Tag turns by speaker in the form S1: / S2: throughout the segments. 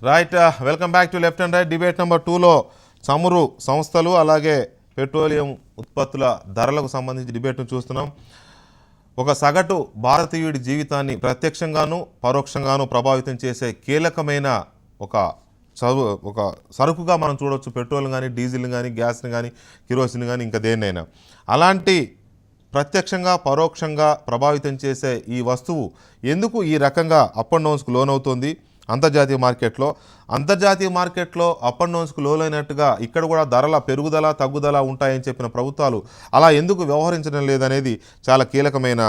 S1: Right, welcome back to left and right. Debate number 2లో చమురు సంస్థలు అలాగే పెట్రోలియం ఉత్పత్తుల ధరలకు సంబంధించి డిబేట్ను చూస్తున్నాం. ఒక సగటు భారతీయుడి జీవితాన్ని ప్రత్యక్షంగాను పరోక్షంగాను ప్రభావితం చేసే కీలకమైన ఒక సరుకుగా మనం చూడవచ్చు. పెట్రోల్ కానీ, డీజిల్ కానీ, గ్యాస్ని కానీ, కిరోసిన్ కానీ, ఇంకా దేన్నైనా. అలాంటి ప్రత్యక్షంగా పరోక్షంగా ప్రభావితం చేసే ఈ వస్తువు ఎందుకు ఈ రకంగా అప్ అండ్ డౌన్స్కు లోనవుతుంది అంతర్జాతీయ మార్కెట్లో అప్ అండ్ డౌన్స్కు లోనైనట్టుగా ఇక్కడ కూడా ధరల పెరుగుదల తగ్గుదల ఉంటాయని చెప్పిన ప్రభుత్వాలు అలా ఎందుకు వ్యవహరించడం లేదనేది చాలా కీలకమైన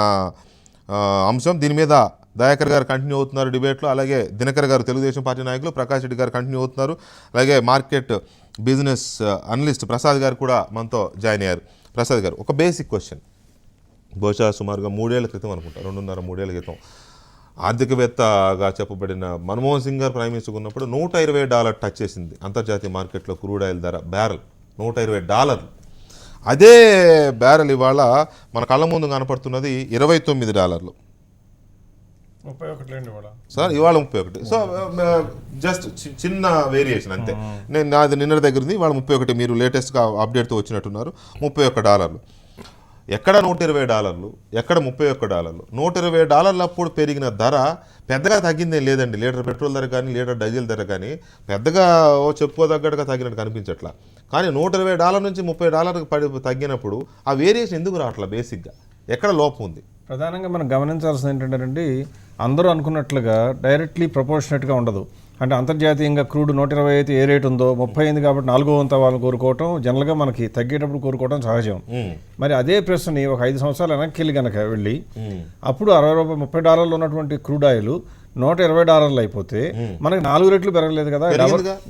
S1: అంశం. దీని మీద దయాకర్ గారు కంటిన్యూ అవుతున్నారు డిబేట్లో, అలాగే దినకర్ గారు తెలుగుదేశం పార్టీ నాయకులు, ప్రకాష్ రెడ్డి గారు కంటిన్యూ అవుతున్నారు, అలాగే మార్కెట్ బిజినెస్ అనలిస్ట్ ప్రసాద్ గారు కూడా మనతో జాయిన్ అయ్యారు. ప్రసాద్ గారు, ఒక బేసిక్ క్వశ్చన్. బహుశా సుమారుగా 3 ఏళ్ల క్రితం అనుకుంటా, 2.5-3 ఏళ్ల క్రితం ఆర్థికవేత్తగా చెప్పబడిన మన్మోహన్ సింగ్ గారు ప్రైమ్ మినిస్టర్ ఉన్నప్పుడు $120 టచ్ చేసింది అంతర్జాతీయ మార్కెట్లో క్రూడ్ ఆయిల్ ధర. బ్యారెల్ $120. అదే బ్యారెల్ ఇవాళ మన కళ్ళ ముందు కనపడుతున్నది $29. సార్ ఇవాళ 31. సో జస్ట్ చిన్న వేరియేషన్ అంతే. నేను నాది నిన్న దగ్గర ఉంది, ఇవాళ 31. మీరు లేటెస్ట్గా అప్డేట్తో వచ్చినట్టున్నారు. $31. ఎక్కడ $120, ఎక్కడ $31. $120 అప్పుడు పెరిగిన ధర పెద్దగా తగ్గిందే లేదండి. లీటర్ పెట్రోల్ ధర కానీ, లీటర్ డీజిల్ ధర కానీ పెద్దగా చెప్పుకోదగ్గట్టుగా తగ్గినట్టు కనిపించట్లా. కానీ $120 నుంచి $30 తగ్గినప్పుడు ఆ వేరియేషన్ ఎందుకు రావట్లా? బేసిక్గా ఎక్కడ లోపం ఉంది?
S2: ప్రధానంగా మనం గమనించాల్సింది ఏంటంటే, అందరూ అనుకున్నట్లుగా డైరెక్ట్లీ ప్రపోర్షనేట్గా ఉండదు. అంటే అంతర్జాతీయంగా క్రూడ్ 120 అయితే ఏ రేట్ ఉందో 30 అయింది కాబట్టి 4వ వంతు వాళ్ళు కోరుకోవటం జనరల్గా మనకి తగ్గేటప్పుడు కోరుకోవడం సహజం. మరి అదే ప్రశ్నని ఒక 5 సంవత్సరాలు వెనక్కి వెళ్ళి కనుక వెళ్ళి అప్పుడు $30 ఉన్నటువంటి క్రూడ్ ఆయిల్ $120 అయిపోతే మనకి 4 రెట్లు పెరగలేదు కదా.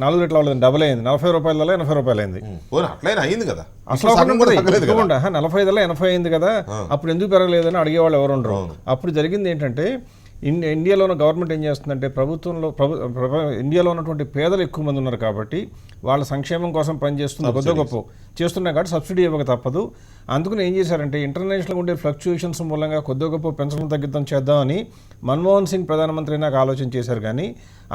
S2: 4 రెట్లు అవ్వలేదు, డబుల్ అయింది. $40 $80 అయింది. అసలు 45 $80 అయింది కదా, అప్పుడు ఎందుకు పెరగలేదని అడిగేవాళ్ళు ఎవరు ఉండరు. అప్పుడు జరిగింది ఏంటంటే, ఇండియాలో ఉన్న గవర్నమెంట్ ఏం చేస్తుందంటే, ఇండియాలో ఉన్నటువంటి పేదలు ఎక్కువ మంది ఉన్నారు కాబట్టి వాళ్ళ సంక్షేమం కోసం పనిచేస్తుంది, కొద్ది గొప్ప చేస్తున్నాయి కాబట్టి సబ్సిడీ ఇవ్వక తప్పదు. అందుకని ఏం చేశారంటే, ఇంటర్నేషనల్గా ఉండే ఫ్లక్చుయేషన్స్ మూలంగా కొద్ది గొప్ప పెన్షన్ తగ్గితం చేద్దామని మన్మోహన్ సింగ్ ప్రధానమంత్రి నాకు ఆలోచన చేశారు. కానీ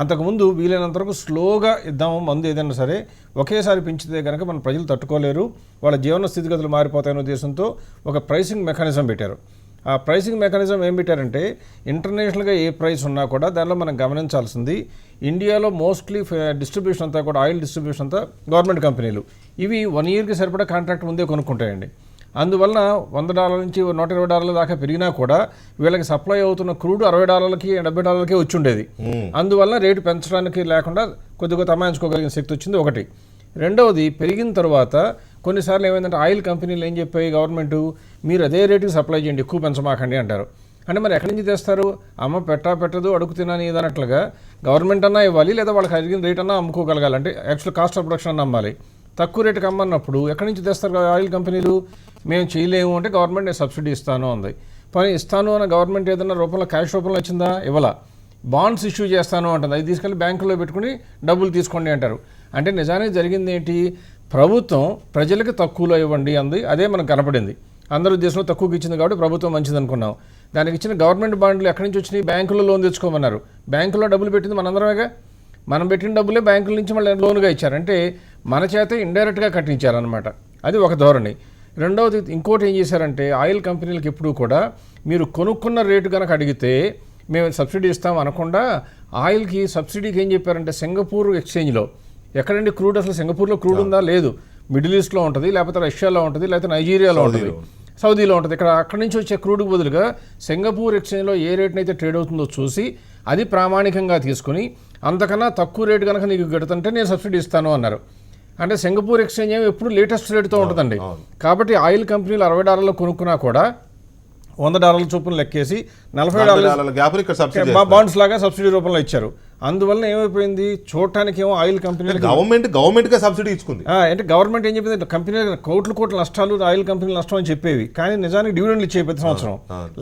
S2: అంతకుముందు వీలైనంత వరకు స్లోగా ఇద్దాము మందు ఏదైనా సరే, ఒకేసారి పెంచితే కనుక మన ప్రజలు తట్టుకోలేరు, వాళ్ళ జీవన స్థితిగతులు మారిపోతాయనే ఉద్దేశంతో ఒక ప్రైసింగ్ మెకానిజం పెట్టారు. ఆ ప్రైసింగ్ మెకానిజం ఏం పెట్టారంటే, ఇంటర్నేషనల్గా ఏ ప్రైస్ ఉన్నా కూడా దానిలో మనం గమనించాల్సింది, ఇండియాలో మోస్ట్లీ డిస్ట్రిబ్యూషన్ అంతా కూడా ఆయిల్ డిస్ట్రిబ్యూషన్ అంతా గవర్నమెంట్ కంపెనీలు. ఇవి 1 ఇయర్కి సరిపడా కాంట్రాక్ట్ ముందే కొనుక్కుంటాయండి. అందువలన $100 నుంచి $120 దాకా పెరిగినా కూడా వీళ్ళకి సప్లై అవుతున్న క్రూడ్ $60కి $70కే వచ్చి ఉండేది. అందువల్ల రేటు పెంచడానికి లేకుండా కొద్దిగా తమాయించుకోగలిగిన శక్తి వచ్చింది ఒకటి. రెండవది, పెరిగిన తర్వాత కొన్నిసార్లు ఏమైందంటే ఆయిల్ కంపెనీలు ఏం చెప్పాయి, గవర్నమెంట్ మీరు అదే రేటుకి సప్లై చేయండి, ఎక్కువ పెంచమాకండి అంటారు. అంటే మరి ఎక్కడి నుంచి తెస్తారు? అమ్మ పెట్టదు అడుగు తినని ఇదన్నట్లుగా గవర్నమెంట్ అన్నా ఇవ్వాలి, లేదా వాళ్ళకి అడిగిన రేట్ అన్నా అమ్ముకోగలగాలి. అంటే యాక్చువల్ కాస్ట్ ఆఫ్ ప్రొడక్షన్ అన్నా అమ్మాలి. తక్కువ రేటుకి అమ్మన్నప్పుడు ఎక్కడి నుంచి తెస్తారు ఆయిల్ కంపెనీలు? మేము చేయలేము అంటే గవర్నమెంట్ నేను సబ్సిడీ ఇస్తాను అంది. పని ఇస్తాను అన్న గవర్నమెంట్ ఏదైనా రూపంలో క్యాష్ రూపంలో వచ్చిందా? ఇవ్వాల. బాండ్స్ ఇష్యూ చేస్తాను అంటుంది, అది తీసుకెళ్ళి బ్యాంకులో పెట్టుకుని డబ్బులు తీసుకోండి అంటారు. అంటే నిజానికి జరిగింది ఏంటి? ప్రభుత్వం ప్రజలకి తక్కువలో ఇవ్వండి అంది, అదే మనకు కనపడింది. అందరూ దేశంలో తక్కువకి ఇచ్చింది కాబట్టి ప్రభుత్వం మంచిది అనుకున్నాం. దానికి ఇచ్చిన గవర్నమెంట్ బాండ్లు ఎక్కడి నుంచి వచ్చినాయి? బ్యాంకులో లోన్ తెచ్చుకోమన్నారు. బ్యాంకులో డబ్బులు పెట్టింది మనందరమేగా, మనం పెట్టిన డబ్బులే బ్యాంకుల నుంచి మళ్ళీ లోన్గా ఇచ్చారు. అంటే మన చేత ఇండైరెక్ట్గా కట్టించారనమాట. అది ఒక ధోరణి. రెండవది, ఇంకోటి ఏం చేశారంటే, ఆయిల్ కంపెనీలకు ఎప్పుడూ కూడా మీరు కొనుక్కున్న రేటు కనుక అడిగితే మేము సబ్సిడీ ఇస్తాం అనకుండా, ఆయిల్కి సబ్సిడీకి ఏం చెప్పారంటే, సింగపూర్ ఎక్స్చేంజ్లో ఎక్కడండి క్రూడ్, అసలు సింగపూర్లో క్రూడ్ ఉందా? లేదు. మిడిల్ ఈస్ట్లో ఉంటుంది, లేకపోతే రష్యాలో ఉంటుంది, లేకపోతే నైజీరియాలో ఉంటుంది, సౌదీలో ఉంటుంది. అక్కడి నుంచి వచ్చే క్రూడ్ బదులుగా సింగపూర్ ఎక్స్చేంజ్లో ఏ రేట్నైతే ట్రేడ్ అవుతుందో చూసి అది ప్రామాణికంగా తీసుకుని అంతకన్నా తక్కువ రేటు కనుక నీకు గడుతుంటే నేను సబ్సిడీ ఇస్తాను అన్నారు. అంటే సింగపూర్ ఎక్స్చేంజ్ ఏమి ఎప్పుడు లేటెస్ట్ రేటుతో ఉంటుందండి. కాబట్టి ఆయిల్ కంపెనీలు $60 కొనుక్కున్నా కూడా $100 చొప్పున లెక్కేసి $40 బాండ్స్ లాగా సబ్సిడీ రూపంలో ఇచ్చారు. అందువల్ల ఏమైపోయింది, చూడటానికి ఏమో ఆయిల్ కంపెనీలు
S1: గవర్నమెంట్ సబ్సిడీ ఇచ్చుకుంది.
S2: అంటే గవర్నమెంట్ ఏం చెప్పింది, కంపెనీలు కోట్ల నష్టాలు, ఆయిల్ కంపెనీలు నష్టం అని చెప్పేవి. కానీ నిజానికి డివిడెండ్లు ఇచ్చే ప్రతి సంవత్సరం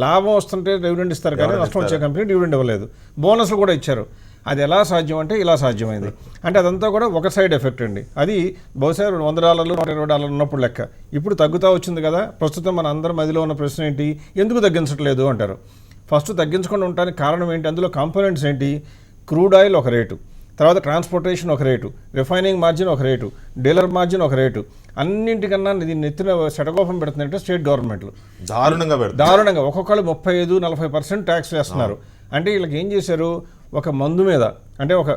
S2: లాభం వస్తుంటే డివిడెండ్ ఇస్తారు, కానీ నష్టం వచ్చే కంపెనీ డివిడెండ్ ఇవ్వలేదు. బోనస్లు కూడా ఇచ్చారు. అది ఎలా సాధ్యం అంటే ఇలా సాధ్యమైంది. అంటే అదంతా కూడా ఒక సైడ్ ఎఫెక్ట్ అండి. అది బహుశా $100 $120 ఉన్నప్పుడు లెక్క. ఇప్పుడు తగ్గుతూ వచ్చింది కదా. ప్రస్తుతం మన అందరి మధ్యలో ఉన్న ప్రశ్న ఏంటి, ఎందుకు తగ్గించట్లేదు అంటారు. ఫస్ట్ తగ్గించకుండా ఉండడానికి కారణం ఏంటి, అందులో కాంపోనెంట్స్ ఏంటి? క్రూడ్ ఆయిల్ ఒక రేటు, తర్వాత ట్రాన్స్పోర్టేషన్ ఒక రేటు, రిఫైనింగ్ మార్జిన్ ఒక రేటు, డీలర్ మార్జిన్ ఒక రేటు, అన్నింటికన్నా దీన్ని ఎత్తున శటకోపం పెడుతుందంటే స్టేట్ గవర్నమెంట్లు దారుణంగా ఒక్కొక్కళ్ళు 35-40% ట్యాక్స్ వేస్తున్నారు. అంటే వీళ్ళకి ఏం చేశారు, ఒక మందు మీద అంటే ఒక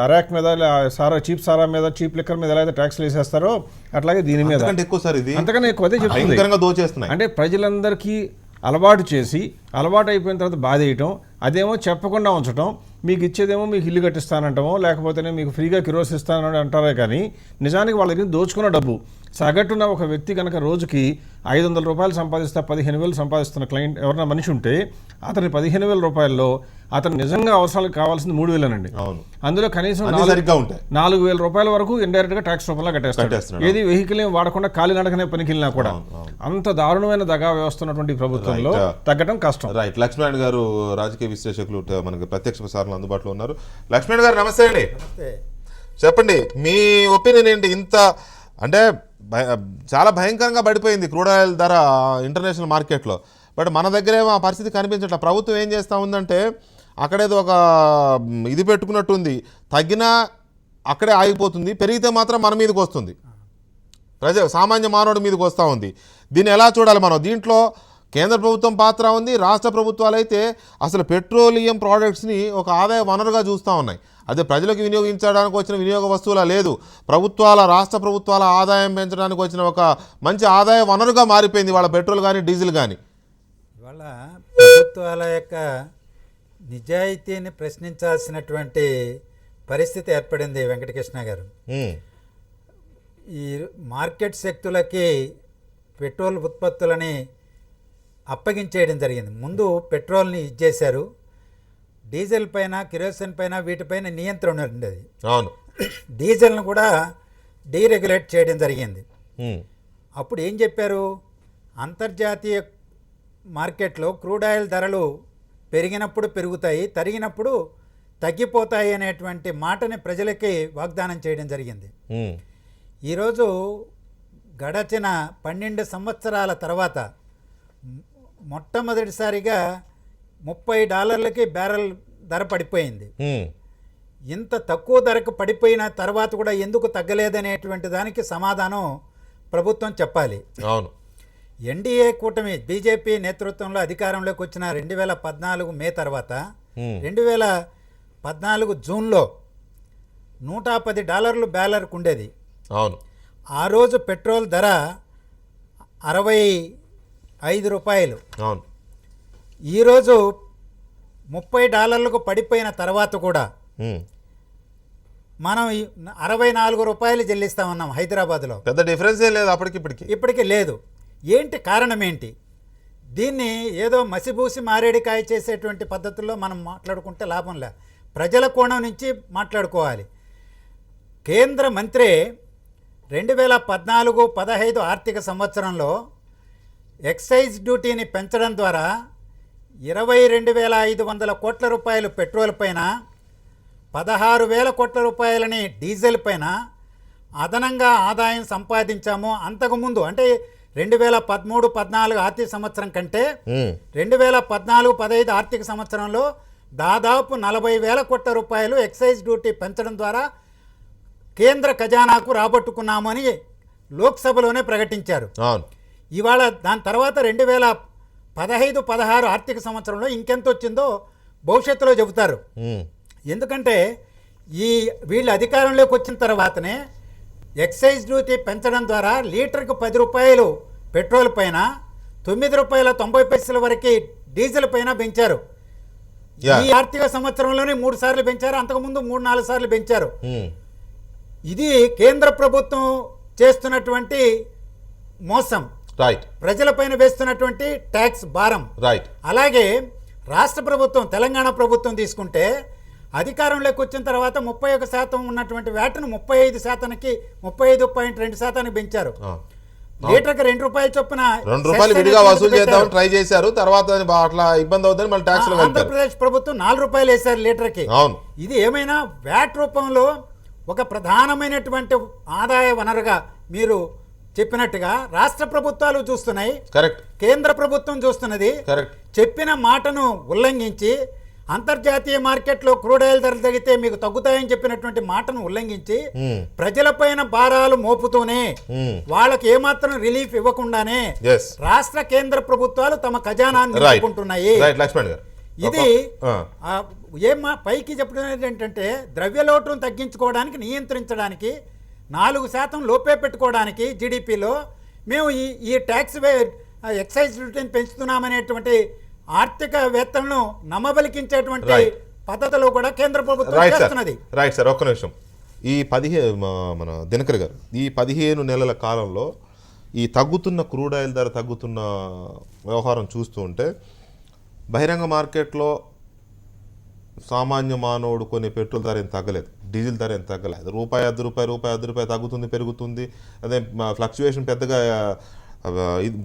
S2: అరాక్ మీద చీప్ సారా మీద చీప్ లిక్కర్ మీద ఎలా అయితే ట్యాక్స్లు వేసేస్తారో అట్లాగే దీని మీద అంతకన్నా ఎక్కువ అదే చెప్తుంది. అంటే ప్రజలందరికీ అలవాటు చేసి అలవాటు అయిపోయిన తర్వాత బాధేయటం, అదేమో చెప్పకుండా ఉంచడం, మీకు ఇచ్చేదేమో మీకు ఇల్లు కట్టిస్తానంటామో లేకపోతేనే మీకు ఫ్రీగా కిరోసిన్ ఇస్తానని అంటారే కానీ నిజానికి వాళ్ళ దగ్గర దోచుకున్న డబ్బు. సగటున ఒక వ్యక్తి కనుక రోజుకి 500 రూపాయలు సంపాదిస్తా 15,000 సంపాదిస్తున్న క్లయింట్ ఎవరైనా మనిషి ఉంటే అతని 15,000 రూపాయల్లో అతను నిజంగా అవసరాలకు కావాల్సింది 3,000 అండి. అందులో కనీసం 4,000 రూపాయల వరకు ఇండైరెక్ట్ గా ట్యాక్స్ రూపంలో కట్టేస్తాడు. ఏది వెహికల్ ఏం వాడకుండా కాలి నడకనే పనికి వెళ్ళినా కూడా. అంత దారుణమైన దగా వ్యవస్థ ఉన్నటువంటి ప్రభుత్వంలో తగ్గడం కష్టం.
S1: రైట్. లక్ష్మణ్ గారు రాజకీయ విశ్లేషకులు మనకి ప్రత్యక్ష ప్రసారంలో అందుబాటులో ఉన్నారు. లక్ష్మణ్ గారు నమస్తే అండి. చెప్పండి మీ ఒపీనియన్ ఏంటి? ఇంత అంటే చాలా భయంకరంగా పడిపోయింది క్రూడ్ ఆయిల్ ధర ఇంటర్నేషనల్ మార్కెట్లో. బట్ మన దగ్గరేమో ఆ పరిస్థితి కనిపించట్ల. ప్రభుత్వం ఏం చేస్తూ ఉందంటే అక్కడేదో ఒక ఇది పెట్టుకున్నట్టుంది, తగ్గినా అక్కడే ఆగిపోతుంది, పెరిగితే మాత్రం మన మీదకి వస్తుంది, సామాన్య మానవుడి మీదకి వస్తూ ఉంది. దీన్ని ఎలా చూడాలి మనం? దీంట్లో కేంద్ర ప్రభుత్వం పాత్ర ఉంది, రాష్ట్ర ప్రభుత్వాలు అయితే అసలు పెట్రోలియం ప్రోడక్ట్స్ని ఒక ఆదాయ వనరుగా చూస్తూ ఉన్నాయి. అదే ప్రజలకు వినియోగించడానికి వచ్చిన వినియోగ వస్తువులా లేదు, రాష్ట్ర ప్రభుత్వాల ఆదాయం పెంచడానికి వచ్చిన ఒక మంచి ఆదాయ వనరుగా మారిపోయింది వాళ్ళ పెట్రోల్ కానీ డీజిల్ కానీ.
S3: ఇవాళ ప్రభుత్వాల యొక్క నిజాయితీని ప్రశ్నించాల్సినటువంటి పరిస్థితి ఏర్పడింది వెంకటకృష్ణ గారు. ఈ మార్కెట్ శక్తులకి పెట్రోల్ ఉత్పత్తులని అప్పగించేయడం జరిగింది. ముందు పెట్రోల్ని ఇచ్చేశారు, డీజిల్ పైన కిరోసిన్ పైన వీటిపైన నియంత్రణ ఉండేది.
S1: అవును,
S3: డీజిల్ను కూడా డీరెగ్యులేట్ చేయడం జరిగింది. అప్పుడు ఏం చెప్పారు, అంతర్జాతీయ మార్కెట్లో క్రూడ్ ఆయిల్ ధరలు పెరిగినప్పుడు పెరుగుతాయి, తరిగినప్పుడు తగ్గిపోతాయి అనేటువంటి మాటని ప్రజలకి వాగ్దానం చేయడం జరిగింది. ఈరోజు గడచిన 12 సంవత్సరాల తర్వాత మొట్టమొదటిసారిగా $30 బ్యారెల్ ధర పడిపోయింది. ఇంత తక్కువ ధరకు పడిపోయిన తర్వాత కూడా ఎందుకు తగ్గలేదనేటువంటి దానికి సమాధానం ప్రభుత్వం చెప్పాలి.
S1: అవును,
S3: ఎన్డీఏ కూటమి బీజేపీ నేతృత్వంలో అధికారంలోకి వచ్చిన 2014 మే తర్వాత 2014 జూన్లో $110 బ్యారెల్కు ఉండేది.
S1: అవును,
S3: ఆ రోజు పెట్రోల్ ధర 65 రూపాయలు.
S1: అవును,
S3: ఈరోజు $30కు పడిపోయిన తర్వాత కూడా మనం 64 రూపాయలు చెల్లిస్తా ఉన్నాం హైదరాబాద్లో.
S1: పెద్ద డిఫరెన్స్ లేదు ఇప్పటికి
S3: లేదు. ఏంటి కారణం ఏంటి? దీన్ని ఏదో మసిబూసి మారేడికాయ చేసేటువంటి పద్ధతుల్లో మనం మాట్లాడుకుంటే లాభం లే, ప్రజల కోణం నుంచి మాట్లాడుకోవాలి. కేంద్ర మంత్రి 2014-15 ఆర్థిక సంవత్సరంలో ఎక్సైజ్ డ్యూటీని పెంచడం ద్వారా 22,500 కోట్ల రూపాయలు పెట్రోల్ పైన, 16,000 కోట్ల రూపాయలని డీజిల్ పైన అదనంగా ఆదాయం సంపాదించాము. అంతకుముందు అంటే 2013-14 ఆర్థిక సంవత్సరం కంటే 2014-15 ఆర్థిక సంవత్సరంలో దాదాపు 40,000 కోట్ల రూపాయలు ఎక్సైజ్ డ్యూటీ పెంచడం ద్వారా కేంద్ర ఖజానాకు రాబట్టుకున్నామని లోక్సభలోనే ప్రకటించారు. ఇవాళ దాని తర్వాత 2015-16 ఆర్థిక సంవత్సరంలో ఇంకెంత వచ్చిందో భవిష్యత్తులో చెబుతారు. ఎందుకంటే వీళ్ళు అధికారంలోకి వచ్చిన తర్వాతనే ఎక్సైజ్ డ్యూటీ పెంచడం ద్వారా లీటర్కు 10 రూపాయలు పెట్రోల్ పైన, 9 రూపాయల 90 పైసల వరకు డీజిల్ పైన పెంచారు. ఈ ఆర్థిక సంవత్సరంలోనే 3 సార్లు పెంచారు, అంతకుముందు 3-4 సార్లు పెంచారు. ఇది కేంద్ర ప్రభుత్వం చేస్తున్నటువంటి మోసం, ప్రజలపైన వేస్తున్నటువంటి ట్యాక్స్ భారం. అలాగే రాష్ట్ర ప్రభుత్వం, తెలంగాణ ప్రభుత్వం తీసుకుంటే అధికారంలోకి వచ్చిన తర్వాత 31% ఉన్నటువంటి వ్యాట్ను 35%కి 35.2% పెంచారు. లీటర్కి ₹2 చొప్పున
S1: ట్రై చేశారు. తర్వాత అట్లా ఇబ్బంది అవుతుంది, మళ్ళీ ట్యాక్స్
S3: ఆంధ్రప్రదేశ్ ప్రభుత్వం ₹4 వేశారు లీటర్కి. ఇది ఏమైనా వ్యాట్ రూపంలో ఒక ప్రధానమైనటువంటి ఆదాయ వనరుగా మీరు చెప్పినట్టుగా రాష్ట్ర ప్రభుత్వాలు చూస్తున్నాయి,
S1: కరెక్ట్,
S3: కేంద్ర ప్రభుత్వం చూస్తున్నది. చెప్పిన మాటను ఉల్లంఘించి అంతర్జాతీయ మార్కెట్లో క్రూడ్ ఆయిల్ ధరలు తగ్గితే మీకు తగ్గుతాయని చెప్పినటువంటి మాటను ఉల్లంఘించి ప్రజలపైన భారాలు మోపుతూనే వాళ్ళకి ఏమాత్రం రిలీఫ్ ఇవ్వకుండానే రాష్ట్ర కేంద్ర ప్రభుత్వాలు తమ ఖజానాన్ని నింపుకుంటున్నాయి. ఇది పైకి చెప్పడం ఏంటంటే ద్రవ్యలోటును తగ్గించుకోవడానికి, నియంత్రించడానికి, 4% లోపే పెట్టుకోవడానికి జీడిపిలో మేము ఈ ట్యాక్స్ ఎక్సైజ్ డ్యూటీని పెంచుతున్నామనేటువంటి ఆర్థికవేత్తలను నమ్మబలికించేటువంటి పద్ధతిలో కూడా కేంద్ర ప్రభుత్వం చేస్తున్నది.
S1: రైట్ సార్, ఒక్క నిమిషం. ఈ మన దినకర్ గారు, ఈ 15 నెలల కాలంలో ఈ తగ్గుతున్న క్రూడ్ ఆయిల్ ధర తగ్గుతున్న వ్యవహారం చూస్తూ ఉంటే బహిరంగ మార్కెట్లో సామాన్య మానవుడు కొనే పెట్రోల్ ధర ఏం తగ్గలేదు, డీజిల్ ధర ఏం తగ్గలేదు. రూపాయి అర్ధ రూపాయి తగ్గుతుంది, పెరుగుతుంది. అదే ఫ్లక్చువేషన్ పెద్దగా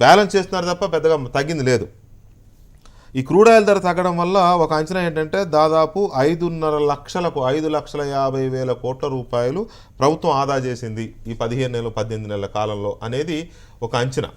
S1: బ్యాలెన్స్ చేస్తున్నారు తప్ప పెద్దగా తగ్గింది లేదు. ఈ క్రూడ్ ఆయిల్ ధర తగ్గడం వల్ల ఒక అంచనా ఏంటంటే దాదాపు 5,50,000 కోట్ల రూపాయలు ప్రభుత్వం ఆదా చేసింది ఈ 15 నెలలు 18 నెలల కాలంలో అనేది ఒక అంచనా.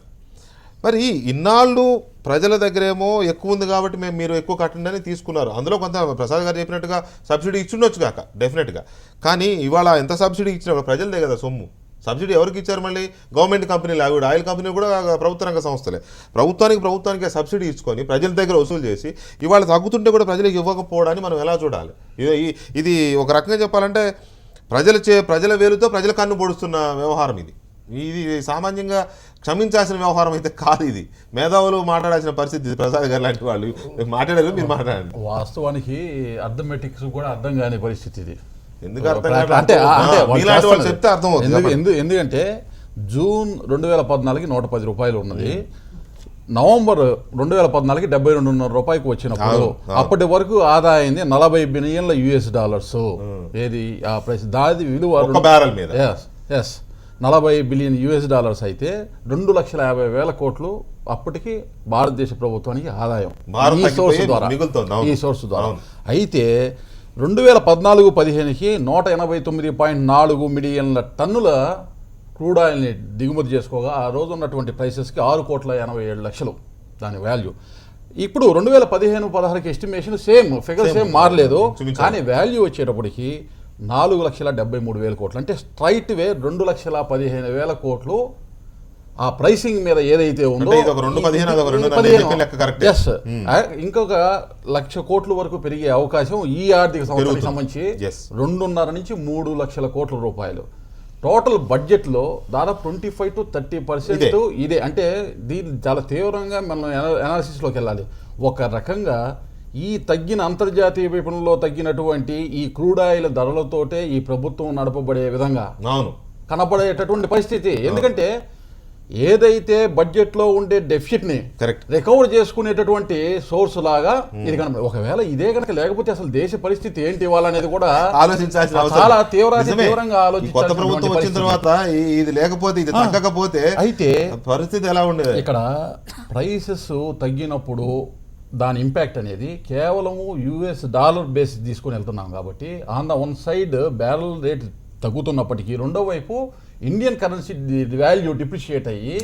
S1: మరి ఇన్నాళ్ళు ప్రజల దగ్గరేమో ఎక్కువ ఉంది కాబట్టి మీరు ఎక్కువ కట్టండి అని తీసుకున్నారు. అందులో కొంత ప్రసాద్ గారు చెప్పినట్టుగా సబ్సిడీ ఇచ్చుండొచ్చు కాక డెఫినెట్గా. కానీ ఇవాళ ఎంత సబ్సిడీ ఇచ్చినా ప్రజలదే కదా సొమ్ము. సబ్సిడీ ఎవరికి ఇచ్చారు? మళ్ళీ గవర్నమెంట్ కంపెనీలు, అవి ఆయిల్ కంపెనీలు కూడా ప్రభుత్వ రంగ సంస్థలే. ప్రభుత్వానికి సబ్సిడీ ఇచ్చుకొని ప్రజల దగ్గర వసూలు చేసి ఇవాళ తగ్గుతుంటే కూడా ప్రజలకు ఇవ్వకపోవడాన్ని మనం ఎలా చూడాలి? ఇది ఒక రకంగా చెప్పాలంటే ప్రజల వేలుతో ప్రజల కన్ను పొడుస్తున్న వ్యవహారం ఇది. సామాన్యంగా క్షమించాల్సిన వ్యవహారం అయితే కాదు. ఇది మేధావులు మాట్లాడాల్సిన పరిస్థితి. ప్రసాద్ గారు లాంటి వాళ్ళు మాట్లాడారు, మీరు మాట్లాడండి.
S4: వాస్తవానికి అర్థమెటిక్స్ కూడా అర్థం కాని పరిస్థితి ఇది.
S1: ఎందుకంటే
S4: ఎందుకంటే జూన్ 2014 110 రూపాయలు ఉన్నది, నవంబర్ 2014 72.5 రూపాయలకు వచ్చినప్పుడు అప్పటి వరకు ఆదా అయింది 40 బిలియన్ల US ఏది ఆ ప్రైస్, దాని విలువ 40 బిలియన్ US అయితే 2,50,000 కోట్లు అప్పటికి భారతదేశ ప్రభుత్వానికి ఆదాయం ఈ సోర్స్ ద్వారా. అయితే 2014-15కి 189.4 మిలియన్ల టన్నుల క్రూడ్ ఆయిల్ని దిగుమతి చేసుకోగా ఆ రోజు ఉన్నటువంటి ప్రైసెస్కి 6,87,00,000 దాని వాల్యూ. ఇప్పుడు 2015-16కి ఎస్టిమేషన్ ఫిగర్ సేమ్ మారలేదు, కానీ వాల్యూ వచ్చేటప్పటికి 4,73,000 కోట్లు. అంటే స్ట్రైట్ వే 2,15,000 కోట్లు ఆ ప్రైసింగ్ మీద ఏదైతే ఉందో ఇంకొక 1,00,000 కోట్ల వరకు పెరిగే అవకాశం ఈ ఆర్థిక సంవత్సరానికి సంబంధించి 2.5 నుంచి 3 లక్షల కోట్ల రూపాయలు. టోటల్ బడ్జెట్లో దాదాపు 25 to 30% ఇదే. అంటే దీన్ని చాలా తీవ్రంగా మనం అనాలిసిస్లోకి వెళ్ళాలి. ఒక రకంగా ఈ తగ్గిన అంతర్జాతీయ విపణుల్లో తగ్గినటువంటి ఈ క్రూడ్ ఆయిల్ ధరలతోటే ఈ ప్రభుత్వం నడపబడే విధంగా కనపడేటటువంటి పరిస్థితి. ఎందుకంటే ఏదైతే బడ్జెట్లో ఉండే డెఫిసిట్ని రికవర్ చేసుకునేటటువంటి సోర్స్ లాగా ఇది కనపడ. ఒకవేళ ఇదే కనుక లేకపోతే అసలు దేశ పరిస్థితి ఏంటి ఇవ్వాలనేది కూడా
S1: ఆలోచించాల్సిన
S4: చాలా తీవ్రంగా
S1: ఆలోచించాలి. అయితే పరిస్థితి ఎలా ఉండేది?
S4: ఇక్కడ ప్రైసెస్ తగ్గినప్పుడు దాని ఇంపాక్ట్ అనేది కేవలము $US బేస్ తీసుకుని వెళ్తున్నాం కాబట్టి on the one side barrel rate తగ్గుతున్నప్పటికీ రెండో వైపు ఇండియన్ కరెన్సీ వాల్యూ డిప్రిషియేట్ అయ్యి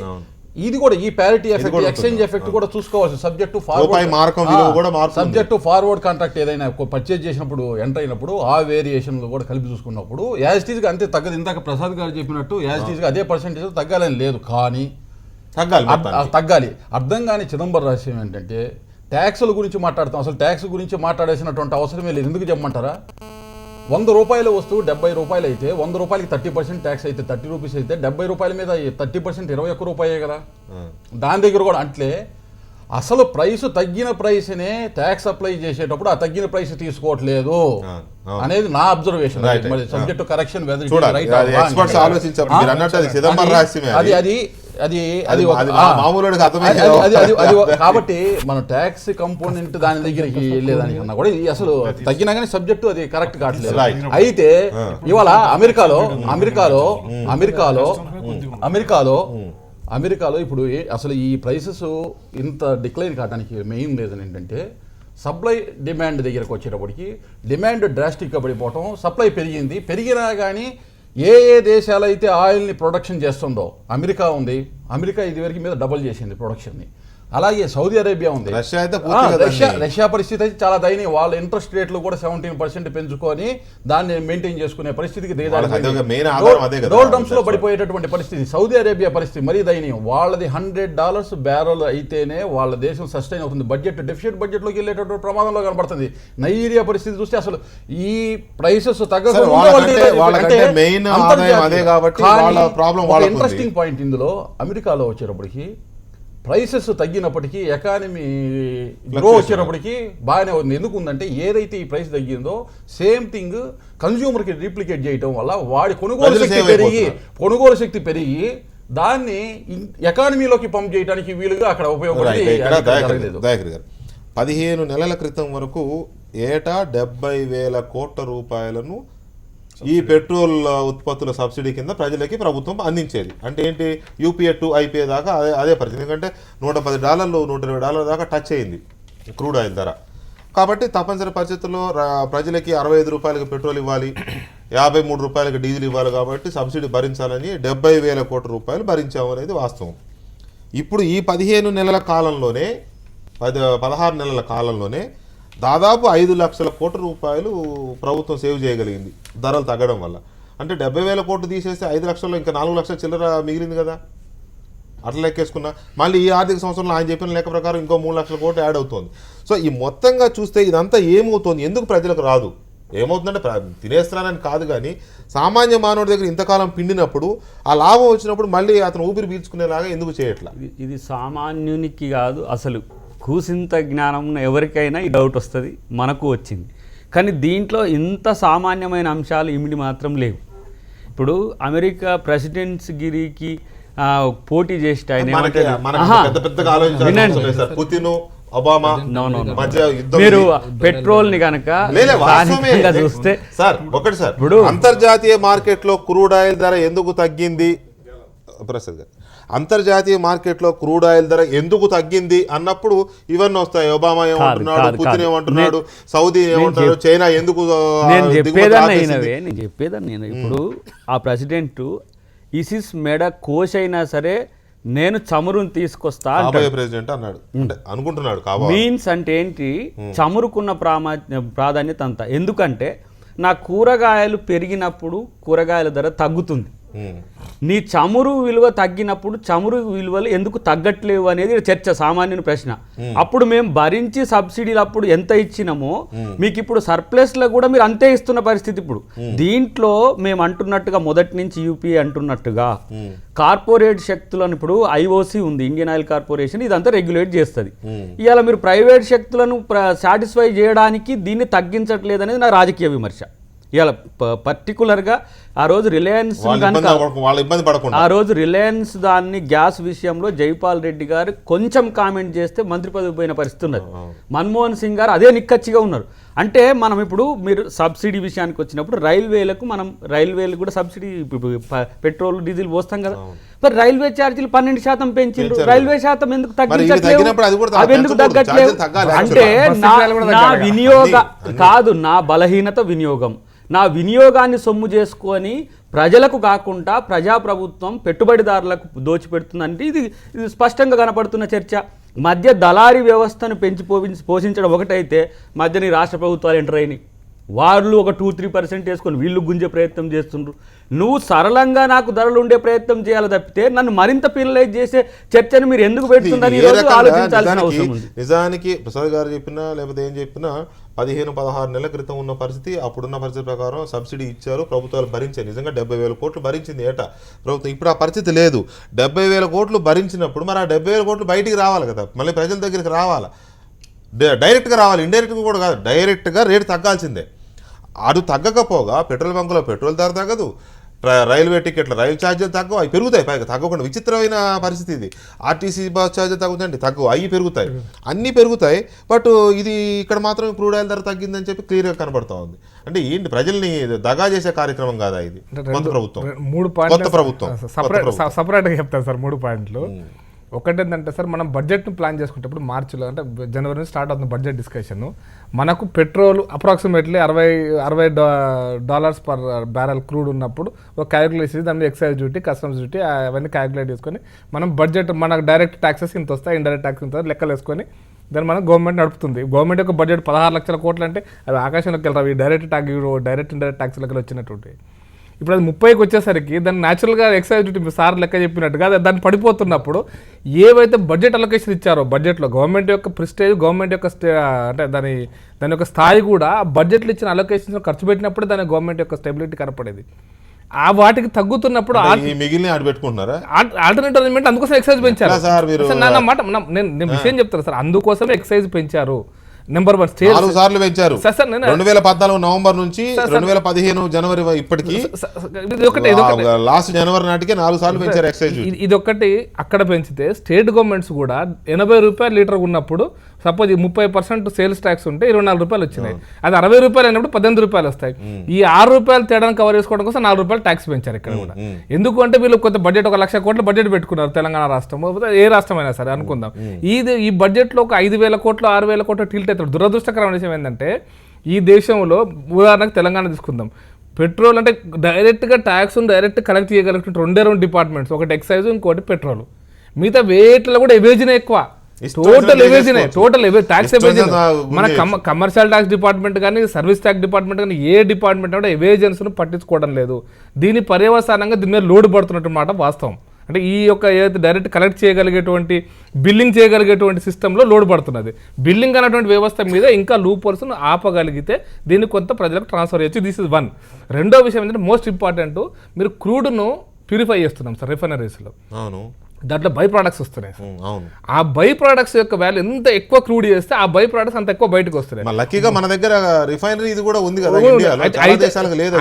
S4: ఇది కూడా ఈ ప్యారిటీ ఎఫెక్ట్, ఎక్స్చేంజ్ ఎఫెక్ట్ కూడా చూసుకోవాల్సి. సబ్జెక్ట్ టు ఫార్వర్డ్ కాంట్రాక్ట్ ఏదైనా పర్చేజ్ చేసినప్పుడు ఎంటర్ అయినప్పుడు ఆ వేరియేషన్లు కూడా కలిపి చూసుకున్నప్పుడు యాజిటీస్గా అంతే తగ్గదు. ఇందాక ప్రసాద్ గారు చెప్పినట్టు యాజిటీస్గా అదే పర్సెంటేజ్ తగ్గాలని లేదు, కానీ తగ్గాలి. అర్థం కాని చిదంబరం రహస్యం ఏంటంటే ట్యాక్సుల గురించి మాట్లాడతాం. అసలు ట్యాక్స్ గురించి మాట్లాడాల్సినటువంటి అవసరమే లేదు. ఎందుకు చెప్పమంటారా? 100 రూపాయల వస్తువు 70 రూపాయలు అయితే 100 రూపాయలకి 30% ట్యాక్స్ అయితే 30 రూపీస్ అయితే 70 రూపాయల మీద 30% 21 రూపాయే కదా. దాని దగ్గర కూడా అంటే అసలు ప్రైస్ తగ్గిన ప్రైస్నే ట్యాక్స్ అప్లై చేసేటప్పుడు ఆ తగ్గిన ప్రైస్ తీసుకోవట్లేదు అనేది నా అబ్జర్వేషన్. మరి సబ్జెక్ట్ టు కరెక్షన్ కాబట్టి మన ట్యాక్స్ కంపోనెంట్ దాని దగ్గరికి వెళ్ళేదానికన్నా కూడా అసలు తగ్గినా కానీ సబ్జెక్టు అది కరెక్ట్ కావట్లేదు. అయితే ఇవాళ అమెరికాలో ఇప్పుడు అసలు ఈ ప్రైసెస్ ఇంత డిక్లైన్ కావడానికి మెయిన్ రీజన్ ఏంటంటే సప్లై డిమాండ్ దగ్గరకు వచ్చేటప్పటికి డిమాండ్ డ్రాస్టిక్గా పడిపోవటం, సప్లై పెరిగినా కానీ ఏ దేశాలు అయితే ఆయిల్ని ప్రొడక్షన్ చేస్తుందో అమెరికా ఉంది, అమెరికా ఇదివరకు మీద డబుల్ చేసింది ప్రొడక్షన్ని. అలాగే సౌదీ అరేబియా ఉంది.
S1: రష్యా అయితే పూర్తిగా
S4: రష్యా పరిస్థితి అయితే చాలా దయనీయం. వాళ్ళ ఇంట్రెస్ట్ రేట్లు కూడా 17% పెంచుకొని దాన్ని మెయింటైన్ చేసుకునే పరిస్థితికి డోల్డమ్స్ లో పడిపోయేటటువంటి పరిస్థితి. సౌదీ అరేబియా పరిస్థితి మరీ దయనీయం. వాళ్ళది $100 బ్యారల్ అయితేనే వాళ్ళ దేశం సస్టైన్ అవుతుంది. బడ్జెట్ డెఫిషియట్ బడ్జెట్ లోకి వెళ్ళేటటువంటి ప్రమాదంలో కనబడుతుంది. నైజీరియా పరిస్థితి చూస్తే అసలు ఈ ప్రైసెస్ ఇంట్రెస్టింగ్ పాయింట్ ఇందులో అమెరికాలో వచ్చేటప్పటికి ప్రైసెస్ తగ్గినప్పటికీ ఎకానమీ గ్రో వచ్చేటప్పటికి బాగానే ఉంది. ఎందుకు ఉందంటే ఏదైతే ఈ ప్రైస్ తగ్గిందో సేమ్ థింగ్ కన్జ్యూమర్కి రీప్లికేట్ చేయటం వల్ల వాడి కొనుగోలు శక్తి పెరిగి దాన్ని ఎకానమీలోకి పంప్ చేయడానికి వీలుగా అక్కడ ఉపయోగపడలేదు.
S1: 15 నెలల క్రితం వరకు ఏటా 70,000 కోట్ల రూపాయలను ఈ పెట్రోల్ ఉత్పత్తుల సబ్సిడీ కింద ప్రజలకి ప్రభుత్వం అందించేది. అంటే ఏంటి, యూపీఏ టు ఐపీఏ దాకా అదే పరిస్థితి. ఎందుకంటే $110 $120 దాకా టచ్ అయింది క్రూడ్ ఆయిల్ ధర. కాబట్టి తప్పనిసరి పరిస్థితుల్లో ప్రజలకి 65 రూపాయలకి పెట్రోల్ ఇవ్వాలి, 53 రూపాయలకి డీజిల్ ఇవ్వాలి. కాబట్టి సబ్సిడీ భరించాలని 70,000 కోట్ల రూపాయలు భరించాము అనేది వాస్తవం. ఇప్పుడు ఈ 15 నెలల కాలంలోనే 16 నెలల కాలంలోనే దాదాపు 5 లక్షల కోట్ల రూపాయలు ప్రభుత్వం సేవ్ చేయగలిగింది ధరలు తగ్గడం వల్ల. అంటే 70,000 కోట్లు తీసేస్తే 5 లక్షల్లో ఇంకా 4 లక్షల చిల్లర మిగిలింది కదా. అట్లా లెక్కేసుకున్నా మళ్ళీ ఈ ఆర్థిక సంవత్సరంలో ఆయన చెప్పిన లెక్క ప్రకారం ఇంకో 3 లక్షల కోట్లు యాడ్ అవుతుంది. సో ఈ మొత్తంగా చూస్తే ఇదంతా ఏమవుతుంది, ఎందుకు ప్రజలకు రాదు? ఏమవుతుందంటే తినేస్తున్నానని కాదు, కానీ సామాన్య మానవుడి దగ్గర ఇంతకాలం పిండినప్పుడు ఆ లాభం వచ్చినప్పుడు మళ్ళీ అతను ఊపిరి పీల్చుకునేలాగా ఎందుకు చేయట్లా?
S5: ఇది సామాన్యునికి కాదు, అసలు కూసింత జ్ఞానం ఎవరికైనా ఈ డౌట్ వస్తుంది, మనకు వచ్చింది. కానీ దీంట్లో ఇంత సామాన్యమైన అంశాలు ఇమిడి మాత్రం లేవు. ఇప్పుడు అమెరికా ప్రెసిడెంట్స్ గిరికి పోటీ చేస్తే ఆయన మీరు పెట్రోల్ ని కనుక చూస్తే
S1: సార్ ఒకటి సార్, ఇప్పుడు అంతర్జాతీయ మార్కెట్ లో క్రూడ్ ఆయిల్ ధర ఎందుకు తగ్గింది ప్రసాద్ గారు, అంతర్జాతీయ మార్కెట్లో క్రూడ్ ఆయిల్ ధర ఎందుకు తగ్గింది అన్నప్పుడు ఇవన్నీ వస్తాయి. ఒబామా ఏమంటున్నాడు, పుతిన్ ఏమంటున్నాడు, సౌదీ ఏమంటున్నాడు, చైనా ఎందుకు.
S5: నేను చెప్పేదాన్ని ఇప్పుడు ఆ ప్రెసిడెంట్ ఇసిస్ మెడ కోష్ అయినా సరే నేను చమురుని తీసుకొస్తా
S1: ప్రెసిడెంట్ అన్నాడు, అనుకుంటున్నాడు.
S5: మీన్స్ అంటే ఏంటి, చమురుకున్న ప్రాధాన్యత అంతా. ఎందుకంటే నా కూరగాయలు పెరిగినప్పుడు కూరగాయల ధర తగ్గుతుంది, నీ చమురు విలువ తగ్గినప్పుడు చమురు విలువలు ఎందుకు తగ్గట్లేవు అనేది చర్చ, సామాన్యుని ప్రశ్న. అప్పుడు మేము భరించి సబ్సిడీలు అప్పుడు ఎంత ఇచ్చినామో మీకు ఇప్పుడు సర్ప్లస్లో కూడా మీరు అంతే ఇస్తున్న పరిస్థితి. ఇప్పుడు దీంట్లో మేము అంటున్నట్టుగా మొదటి నుంచి యూపీఏ అంటున్నట్టుగా కార్పొరేట్ శక్తులను, ఇప్పుడు ఐఓసి ఉంది, ఇండియన్ ఆయిల్ కార్పొరేషన్, ఇదంతా రెగ్యులేట్ చేస్తుంది. ఇవాళ మీరు ప్రైవేట్ శక్తులను సాటిస్ఫై చేయడానికి దీన్ని తగ్గించట్లేదు అనేది నా రాజకీయ విమర్శ. ఇవాళ పర్టికులర్గా ఆ రోజు రిలయన్స్ దాన్ని గ్యాస్ విషయంలో జైపాల్ రెడ్డి గారు కొంచెం కామెంట్ చేస్తే మంత్రి పదవి పోయిన పరిస్థితి ఉన్నది. మన్మోహన్ సింగ్ గారు అదే నిక్కచ్చిగా ఉన్నారు. అంటే మనం ఇప్పుడు మీరు సబ్సిడీ విషయానికి వచ్చినప్పుడు రైల్వేలు కూడా సబ్సిడీ పెట్రోల్ డీజిల్ పోస్తాం కదా, మరి రైల్వే ఛార్జీలు 12% పెంచిండ్రు, రైల్వే శాతం ఎందుకు తగ్గించట్లేదు, అవి ఎందుకు తగ్గట్లేదు? అంటే నా వినియోగ కాదు, నా బలహీనత వినియోగం. నా వినియోగాన్ని సొమ్ము చేసుకొని ప్రజలకు కాకుండా ప్రజాప్రభుత్వం పెట్టుబడిదారులకు దోచిపెడుతుందంటే ఇది స్పష్టంగా కనపడుతున్న చర్చ. మధ్య దళారీ వ్యవస్థను పోషించడం ఒకటైతే మధ్యని రాష్ట్ర ప్రభుత్వాలు ఎంటర్ అయినాయి. వాళ్ళు ఒక 2-3% వేసుకొని వీళ్ళు గుంజే ప్రయత్నం చేస్తుండ్రు. నువ్వు సరళంగా నాకు ధరలు ఉండే ప్రయత్నం చేయాలి తప్పితే నన్ను మరింత పినలైజ్ చేసే చర్చను మీరు ఎందుకు పెడుతుందని ఆలోచించాల్సిన అవసరం ఉంది.
S1: నిజానికి ప్రసాద్ గారు చెప్పినా లేకపోతే ఏం చెప్పినా 15-16 నెలల క్రితం ఉన్న పరిస్థితి, అప్పుడున్న పరిస్థితి ప్రకారం సబ్సిడీ ఇచ్చారు, ప్రభుత్వాలు భరించాయి. నిజంగా 70,000 కోట్లు భరించింది ఏటా ప్రభుత్వం. ఇప్పుడు ఆ పరిస్థితి లేదు. 70,000 కోట్లు భరించినప్పుడు మరి ఆ 70,000 కోట్లు బయటికి రావాలి కదా, మళ్ళీ ప్రజల దగ్గరికి రావాలి, డైరెక్ట్గా రావాలి, ఇండైరెక్ట్గా కూడా కాదు, డైరెక్ట్గా రేటు తగ్గాల్సిందే. అటు తగ్గకపోగా పెట్రోల్ బంకులో పెట్రోల్ ధర తగ్గదు, రైల్వే టికెట్ల రైలు ఛార్జీలు తగ్గవు, అవి పెరుగుతాయి. పైగా తగ్గకుండా విచిత్రమైన పరిస్థితి ఇది. ఆర్టీసీ బస్ ఛార్జీలు తగ్గుతాయండి, తగ్గవు, అవి పెరుగుతాయి, అన్నీ పెరుగుతాయి. బట్ ఇది ఇక్కడ మాత్రం క్రూడ్ ఆయిల్ ధర తగ్గిందని చెప్పి క్లియర్గా కనబడుతూ ఉంది. అంటే ఏంటి, ప్రజల్ని దగా చేసే కార్యక్రమం కాదా ఇది? కొత్త ప్రభుత్వం, కొత్త ప్రభుత్వం
S6: సపరేట్గా చెప్తాను సార్ 3 పాయింట్లు. ఒకటేంటంటే సార్ మనం బడ్జెట్ను ప్లాన్ చేసుకుంటప్పుడు మార్చిలో అంటే జనవరి నుంచి స్టార్ట్ అవుతుంది బడ్జెట్ డిస్కషన్. మనకు petrol approximately $60 per barrel crude ఉన్నప్పుడు ఒక క్యాలిక్యులేషన్ దాని ఎక్సైజ్ డ్యూటీ, కస్టమ్స్ డ్యూటీ అవన్నీ క్యాలిక్యులేట్ చేసుకొని మనం బడ్జెట్ మనకు డైరెక్ట్ ట్యాక్సెస్ ఇంత వస్తాయి, ఇండైరెక్ట్ ట్యాక్స్ ఇంత లెక్కలు వేసుకొని దాన్ని మనం గవర్నమెంట్ నడుపుతుంది. గవర్నమెంట్ యొక్క బడ్జెట్ 16 లక్షల కోట్లు అంటే అవి ఆకాశంలోకి వెళ్తారు. ఈ డైరెక్ట్ ఇండైరెక్ట్ ట్యాక్స్ లెక్కలు వచ్చినటువంటి ఇప్పుడు అది 30కి వచ్చేసరికి దాన్ని న్యాచురల్గా ఎక్సైజ్ డ్యూటీ సార్ లెక్క చెప్పినట్టుగా దాన్ని పడిపోతున్నప్పుడు ఏవైతే బడ్జెట్ అలొకేషన్ ఇచ్చారో బడ్జెట్లో గవర్నమెంట్ యొక్క ప్రిస్టేజ్, గవర్నమెంట్ యొక్క అంటే దాని యొక్క స్థాయి కూడా బడ్జెట్లో ఇచ్చిన అలొకేషన్స్ ఖర్చు పెట్టినప్పుడు దాని గవర్నమెంట్ యొక్క స్టెబిలిటీ కనపడేది. ఆ వాటికి తగ్గుతున్నప్పుడు
S1: మిగిలిన ఆడ పెట్టుకుంటున్నారా
S6: ఆల్టర్నేటివ్ అరేంజ్మెంట్ అందుకోసం ఎక్సైజ్ పెంచారు. నా మాట నేను విషయం చెప్తాను సార్, అందుకోసమే ఎక్సైజ్ పెంచారు. నెంబర్ 1 స్టేట్
S1: 4 సార్లు పెంచారు. 2014 నవంబర్ నుంచి 2015 జనవరి ఇప్పటికి లాస్ట్ జనవరి నాటికి 4 సార్లు పెంచారు ఎక్సైజ్.
S6: ఇది ఒకటి అక్కడ పెంచితే స్టేట్ గవర్నమెంట్స్ కూడా ₹80 లీటర్ ఉన్నప్పుడు సపోజ్ 30% సేల్స్ ట్యాక్స్ ఉంటే ₹24 వచ్చినాయి. అది ₹60 అయినప్పుడు ₹18 వస్తాయి. ఈ ₹6 తేడాను కవర్ చేసుకోవడం కోసం ₹4 ట్యాక్స్ పెంచారు ఇక్కడ కూడా. ఎందుకు అంటే వీళ్ళు కొంత బడ్జెట్ 1 లక్ష కోట్ల బడ్జెట్ పెట్టుకున్నారు తెలంగాణ రాష్ట్రం, ఏ రాష్ట్రం అయినా సరే అనుకుందాం. ఈ బడ్జెట్లో ఒక 5,000 కోట్లు 6,000 కోట్లు టిల్ట్ అవుతాడు. దురదృష్టకరమైన విషయం ఏంటంటే ఈ దేశంలో ఉదాహరణకు తెలంగాణ తీసుకుందాం, పెట్రోల్ అంటే డైరెక్ట్గా ట్యాక్స్ డైరెక్ట్ కలెక్ట్ చేయగలిగినట్టు 2 డిపార్ట్మెంట్స్, ఒకటి ఎక్సైజ్ ఇంకోటి పెట్రోల్. మిగతా వేటిలో కూడా ఎవేజనే ఎక్కువ, టోటల్ ఎవేజనే, ట్యాక్స్ ఎవేజన్. మన కమర్షియల్ ట్యాక్స్ డిపార్ట్మెంట్ కానీ సర్వీస్ ట్యాక్స్ డిపార్ట్మెంట్ కానీ ఏ డిపార్ట్మెంట్ కూడా ఎవేజన్స్ పట్టించుకోవడం లేదు. దీని పర్యవసానంగా దీని మీద లోడ్ పడుతున్నట్టు మాట వాస్తవం. అంటే ఈ యొక్క ఏదైతే డైరెక్ట్ కలెక్ట్ చేయగలిగేటువంటి బిల్లింగ్ చేయగలిగేటువంటి సిస్టంలో లోడ్ పడుతున్నది. బిల్లింగ్ అనేటువంటి వ్యవస్థ మీద ఇంకా లూప్ హోల్స్ను ఆపగలిగితే దీన్ని కొంత ప్రజలకు ట్రాన్స్ఫర్ చేయొచ్చు. This is 1. రెండో విషయం ఏంటంటే మోస్ట్ ఇంపార్టెంట్, మీరు క్రూడ్ను ప్యూరిఫై చేస్తున్నాం సార్ రిఫైనరీస్లో, దాంట్లో బై ప్రొడక్ట్స్ వస్తున్నాయి. ఆ బై ప్రొడక్ట్స్ యొక్క వాల్యూ ఎంత ఎక్కువ క్రూడ్ చేస్తే ఆ బై ప్రొడక్ట్స్ అంత ఎక్కువ బయటకు వస్తున్నాయి.
S1: లక్కీగా మన దగ్గర రిఫైనరీ ఇది కూడా ఉంది కదా.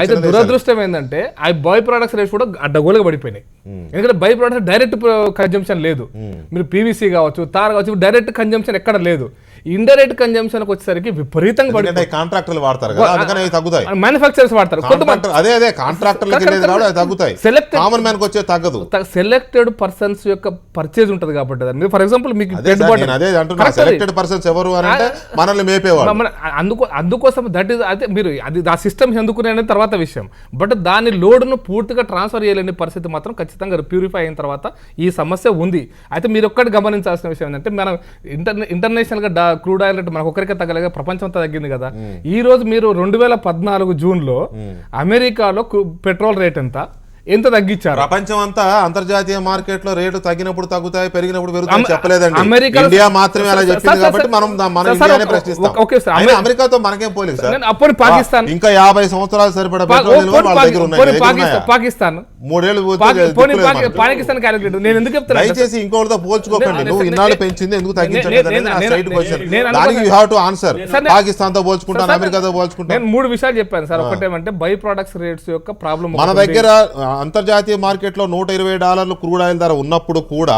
S6: అయితే దురదృష్టం ఏంటంటే ఆ బై ప్రొడక్ట్స్ రేట్స్ కూడా అడ్డగోలుగా పడిపోయినాయి. ఎందుకంటే బై ప్రొడక్ట్స్ డైరెక్ట్ కన్జంప్షన్ లేదు. మీరు పీవీసీ కావచ్చు, తార్ కావచ్చు, డైరెక్ట్ కన్జంప్షన్ ఎక్కడ లేదు. ఇండైరెక్ట్ కన్జంప్షన్ వచ్చేసరికి విపరీతంగా పడిపోయింది.
S1: కాంట్రాక్టర్లు వాడతారు కదా, అందుకని అవి తగ్గుతాయి.
S6: మ్యానుఫ్యాక్చరర్స్ వాడతారు,
S1: అదే కాంట్రాక్టర్లు తగ్గుతాయి. కామన్ మ్యాన్ వచ్చే తగ్గదు.
S6: సెలెక్టెడ్ పర్సన్స్ యొక్క పర్చేజ్ ఉంటుంది కాబట్టి ఫర్ ఎగ్జాంపుల్ మీకు అందుకోసం దట్ ఈస్ అయితే మీరు అది ఆ సిస్టమ్ ఎందుకునే అనేది తర్వాత విషయం. బట్ దాని లోడ్ను పూర్తిగా ట్రాన్స్ఫర్ చేయలేని పరిస్థితి మాత్రం ఖచ్చితంగా ప్యూరిఫై అయిన తర్వాత ఈ సమస్య ఉంది. అయితే మీరు ఒక్కటి గమనించాల్సిన విషయం ఏంటంటే మనం ఇంటర్నేషనల్గా క్రూడ్ ఆయిల్ రేట్ మనకు ఒక్కరికే తగ్గలేక ప్రపంచం అంతా తగ్గింది కదా. ఈ రోజు మీరు 2014 జూన్లో అమెరికాలో పెట్రోల్ రేట్ ఎంత తగ్గించారు?
S1: ప్రపంచం అంతా అంతర్జాతీయ మార్కెట్ లో రేటు తగ్గినప్పుడు తగ్గుతాయి, పెరిగినప్పుడు పెరుగుతాయి చెప్పలేదండి. ఇండియా మాత్రమే అలా చెప్పింది కాబట్టి మనం ఇండియానే ప్రశ్నిస్తాం. అమెరికాతో మనకేం పోలేదు సార్.
S6: అప్పుడు పాకిస్తాన్
S1: ఇంకా 50 సంవత్సరాలు సరిపడా పెట్రోల్
S6: పాకిస్తాన్
S1: 3 ఏళ్ళు
S6: పాకిస్తాన్ క్యాలిక్యులేటర్ నేను ఎందుకు చెప్తాను,
S1: దయచేసి ఇంకోటితో పోల్చుకోకండి. నువ్వు ఇన్నాళ్ళు పెంచింది ఎందుకు తగ్గించలేదు ఆన్సర్. పాకిస్తాన్ తో పోల్చుకుంటాను, అమెరికాతో పోల్చుకుంటాను.
S6: నేను 3 విషయాలు చెప్పాను సార్. ఒకటేమంటే బై ప్రొడక్ట్స్ రేట్స్ యొక్క ప్రాబ్లం.
S1: మన దగ్గర అంతర్జాతీయ మార్కెట్ లో $120 క్రూడ్ ఆయిల్ ధర ఉన్నప్పుడు కూడా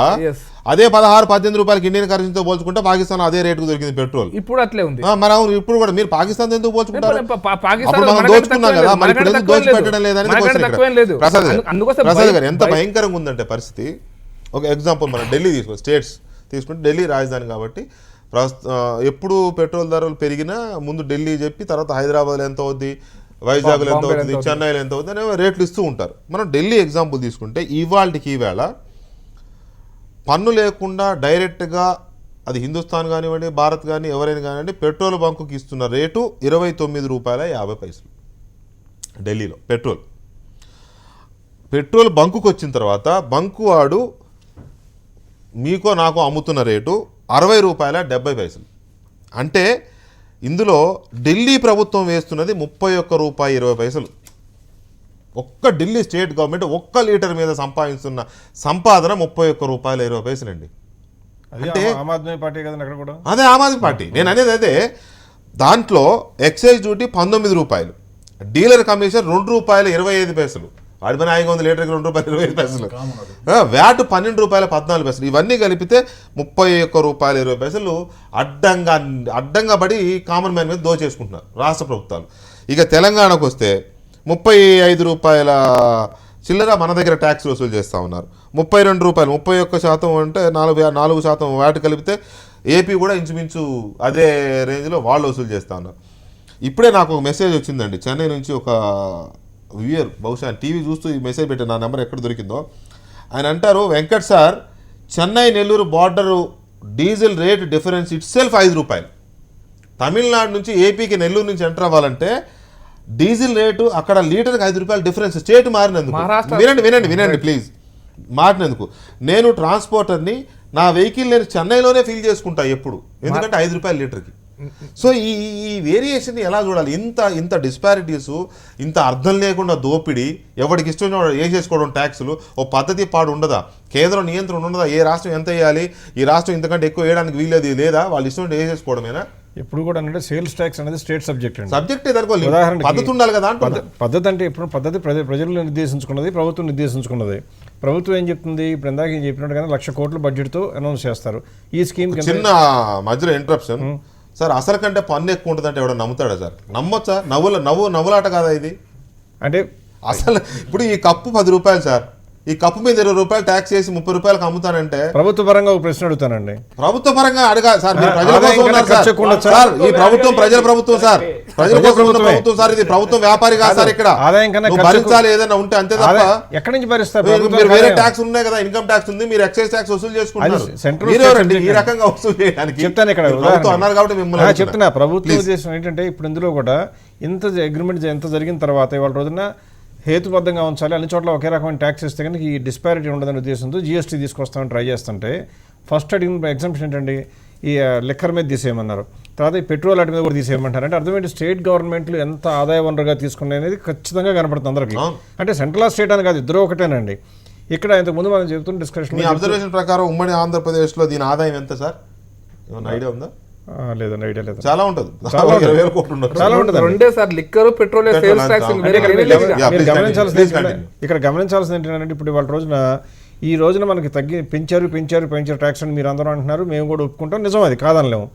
S1: అదే 16-18 రూపాయలకి ఇండియన్ కరెన్సీతో పోల్చుకుంటే పాకిస్తాన్ అదే రేటుకు దొరికింది పెట్రోల్.
S6: ఇప్పుడు అట్లే ఉంది.
S1: మనం ఇప్పుడు కూడా మీరు పాకిస్తాన్ ఎందుకు పోల్చుకుంటారు? దోచుకున్నాం కదా, మరి ఇప్పుడు ఎందుకు దోచిపెట్టడం లేదని. ప్రసాద్ గారు ఎంత భయంకరంగా ఉందంటే పరిస్థితి. ఒక ఎగ్జాంపుల్ మనం ఢిల్లీ తీసుకోండి, స్టేట్స్ తీసుకుంటే ఢిల్లీ రాజధాని కాబట్టి ఎప్పుడు పెట్రోల్ ధరలు పెరిగినా ముందు ఢిల్లీ చెప్పి తర్వాత హైదరాబాద్లో ఎంత అవుద్ది, వైజాగ్లో ఎంత అవుతుంది, చెన్నైలో ఎంత అవుతుంది అనే రేట్లు ఇస్తూ ఉంటారు. మనం ఢిల్లీ ఎగ్జాంపుల్ తీసుకుంటే ఈవేళ పన్ను లేకుండా డైరెక్ట్గా అది హిందుస్థాన్ కానివ్వండి, భారత్ కానీ ఎవరైనా కానివ్వండి పెట్రోల్ బంకుకి ఇస్తున్న రేటు ₹29.50 ఢిల్లీలో. పెట్రోల్ బంకుకి వచ్చిన తర్వాత బంకు వాడు మీకో నాకో అమ్ముతున్న రేటు ₹60.70. అంటే ఇందులో ఢిల్లీ ప్రభుత్వం వేస్తున్నది ₹31.20. ఒక్క ఢిల్లీ స్టేట్ గవర్నమెంట్ 1 లీటర్ మీద సంపాదిస్తున్న సంపాదన ₹31.20 అండి. అంటే
S2: ఆమ్ ఆద్మీ పార్టీ కదా అక్కడ కూడా.
S1: అదే ఆమ్ ఆద్మీ పార్టీ. నేను అనేది అదే. దాంట్లో ఎక్సైజ్ డ్యూటీ ₹19, డీలర్ కమిషన్ ₹2.25, వాడి పని 500 లీటర్కి ₹2.25, వ్యాట్ ₹12.14. ఇవన్నీ కలిపితే ₹31.20 అడ్డంగా పడి కామన్ మ్యాన్ మీద దోచేసుకుంటున్నారు రాష్ట్ర ప్రభుత్వాలు. ఇక తెలంగాణకు వస్తే ₹35 చిల్లర మన దగ్గర ట్యాక్స్ వసూలు చేస్తూ ఉన్నారు. 32 రూపాయలు, 31% అంటే 4% వాటి కలిపితే ఏపీ కూడా ఇంచుమించు అదే రేంజ్లో వాళ్ళు వసూలు చేస్తూ ఉన్నారు. ఇప్పుడే నాకు ఒక మెసేజ్ వచ్చిందండి చెన్నై నుంచి, ఒక వ్యూయర్, బహుశా టీవీ చూస్తూ ఈ మెసేజ్ పెట్టారు, నా నెంబర్ ఎక్కడ దొరికిందో. ఆయన అంటారు, Venkat sir, Chennai Nellore border diesel rate difference it self 5 రూపాయలు. తమిళనాడు నుంచి ఏపీకి నెల్లూరు నుంచి ఎంటర్ అవ్వాలంటే డీజిల్ రేటు అక్కడ లీటర్కి 5 రూపాయలు డిఫరెన్స్. స్టేట్ మారినందుకు, వినండి ప్లీజ్, మారినందుకు నేను ట్రాన్స్పోర్టర్ని, నా వెహికల్ నేను చెన్నైలోనే ఫిల్ చేసుకుంటా ఎప్పుడు, ఎందుకంటే 5 రూపాయలు లీటర్కి. సో ఈ వేరియేషన్ని ఎలా చూడాలి? ఇంత డిస్పారిటీస్, ఇంత అర్థం లేకుండా దోపిడీ, ఎవరికి ఇష్టం వేసేసుకోవడం ట్యాక్సులు, ఓ పద్ధతి పాడు ఉండదా? కేంద్రం నియంత్రణ ఉండదా? ఏ రాష్ట్రం ఎంత వేయాలి, ఈ రాష్ట్రం ఇంతకంటే ఎక్కువ వేయడానికి వీలేదు లేదా? వాళ్ళు ఇష్టం వేసేసుకోవడమేనా?
S2: ఎప్పుడు కూడా అంటే సేల్స్ ట్యాక్స్ అనేది స్టేట్ సబ్జెక్ట్ అండి.
S1: సబ్జెక్టే దానికి
S2: ఉదాహరణకి
S1: పద్ధతి ఉండాలి కదా అంటున్నా.
S2: పద్ధతి అంటే ఇప్పుడు పద్ధతి ప్రజలు నిర్దేశించుకున్నది, ప్రభుత్వం నిర్దేశించుకున్నది. ప్రభుత్వం ఏం చెప్తుంది? ఇప్పుడు ఇందాక ఏం చెప్పినట్టుగా 1,00,000 కోట్ల బడ్జెట్తో అనౌన్స్ చేస్తారు ఈ స్కీమ్.
S1: చిన్న మధ్యలో ఇంటరప్షన్ సార్, అసలు కంటే పన్ను ఎక్కువ ఉంటుందంటే ఎవడో నమ్ముతాడా సార్? నమ్మొచ్చా? నవ్వులాట కాదా ఇది? అంటే అసలు ఇప్పుడు ఈ కప్పు 10 రూపాయలు సార్, ఈ కప్పు మీద 20 రూపాయలు ట్యాక్స్ చేసి 30 రూపాయలకు అమ్ముతానంటే
S2: ప్రభుత్వ పరంగా ఒక ప్రశ్న అడుగుతానండి.
S1: ప్రభుత్వ పరంగా అడగా సార్, మీరు ప్రజల కోసం ఉన్నారు సార్. ఈ ప్రభుత్వం ప్రజల ప్రభుత్వం సార్, ప్రజల కోసం ఉన్న ప్రభుత్వం సార్. ఇది ప్రభుత్వం వ్యాపారి కాదు సార్. ఇక్కడ
S2: ఆదాయం కన్నా
S1: భరించాలి ఏదైనా ఉంటే, అంతే తప్ప
S2: ఎక్కడి నుంచి భరిస్తారు?
S1: మీరు వేరే ట్యాక్స్ ఉన్నాయి కదా, ఇన్కమ్ ట్యాక్స్ ఉంది, మీరు ఎక్సైజ్ ట్యాక్స్ వసూలు చేసుకుంటారు. ఈ రకంగా వసూలు చేయడానికి
S2: చెప్తాను. ఇక్కడ
S1: అన్నారు కాబట్టి మిమ్మల్ని
S2: చెప్తున్నా. ప్రభుత్వ ఉద్దేశం ఏంటంటే, ఇప్పుడు ఇందులో కూడా ఇంత అగ్రిమెంట్ ఎంత జరిగిన తర్వాత ఇవాళ రోజున హేతుబద్ధంగా ఉంచాలి, అన్ని చోట్ల ఒకే రకమైన ట్యాక్స్ ఇస్తే కనుక ఈ డిస్పారిటీ ఉండదనే ఉద్దేశంతో జీఎస్టీ తీసుకొస్తామని ట్రై చేస్తుంటే, ఫస్ట్ అడిగిన ఎగ్జాంప్షన్ ఏంటంటే ఈ లిక్కర్ మీద తీసేయమన్నారు, తర్వాత ఈ పెట్రోల్ వాటి మీద కూడా తీసేయమంటారు. అంటే అర్థమేంటి? స్టేట్ గవర్నమెంట్లు ఎంత ఆదాయ వనరుగా తీసుకున్నాయి అనేది ఖచ్చితంగా కనపడుతుంది అందరికీ. అంటే సెంట్రల్ స్టేట్ అని కాదు, ఇద్దరు ఒకటేనండి. ఇక్కడ ఇంతకుముందు మనం చెబుతున్న డిస్కషన్
S1: అబ్జర్వేషన్ ప్రకారం ఉమ్మడి ఆంధ్రప్రదేశ్లో దీని ఆదాయం ఎంత సార్? ఏమైనా ఐడియా ఉందా?
S2: లేదండి, ఐడియా లేదు.
S1: చాలా ఉంటుంది, 20,000 కోట్లు ఉంటుంది.
S6: రెండే sir, liquor, petrol, sales tax.
S2: ఇక్కడ గమనించాల్సింది ఏంటంటే, ఇప్పుడు వాళ్ళ ఈ రోజున మనకి పెంచారు ట్యాక్స్ అని మీరు అందరూ అంటున్నారు, మేము కూడా ఒప్పుకుంటాం, నిజం, అది కాదనలేము.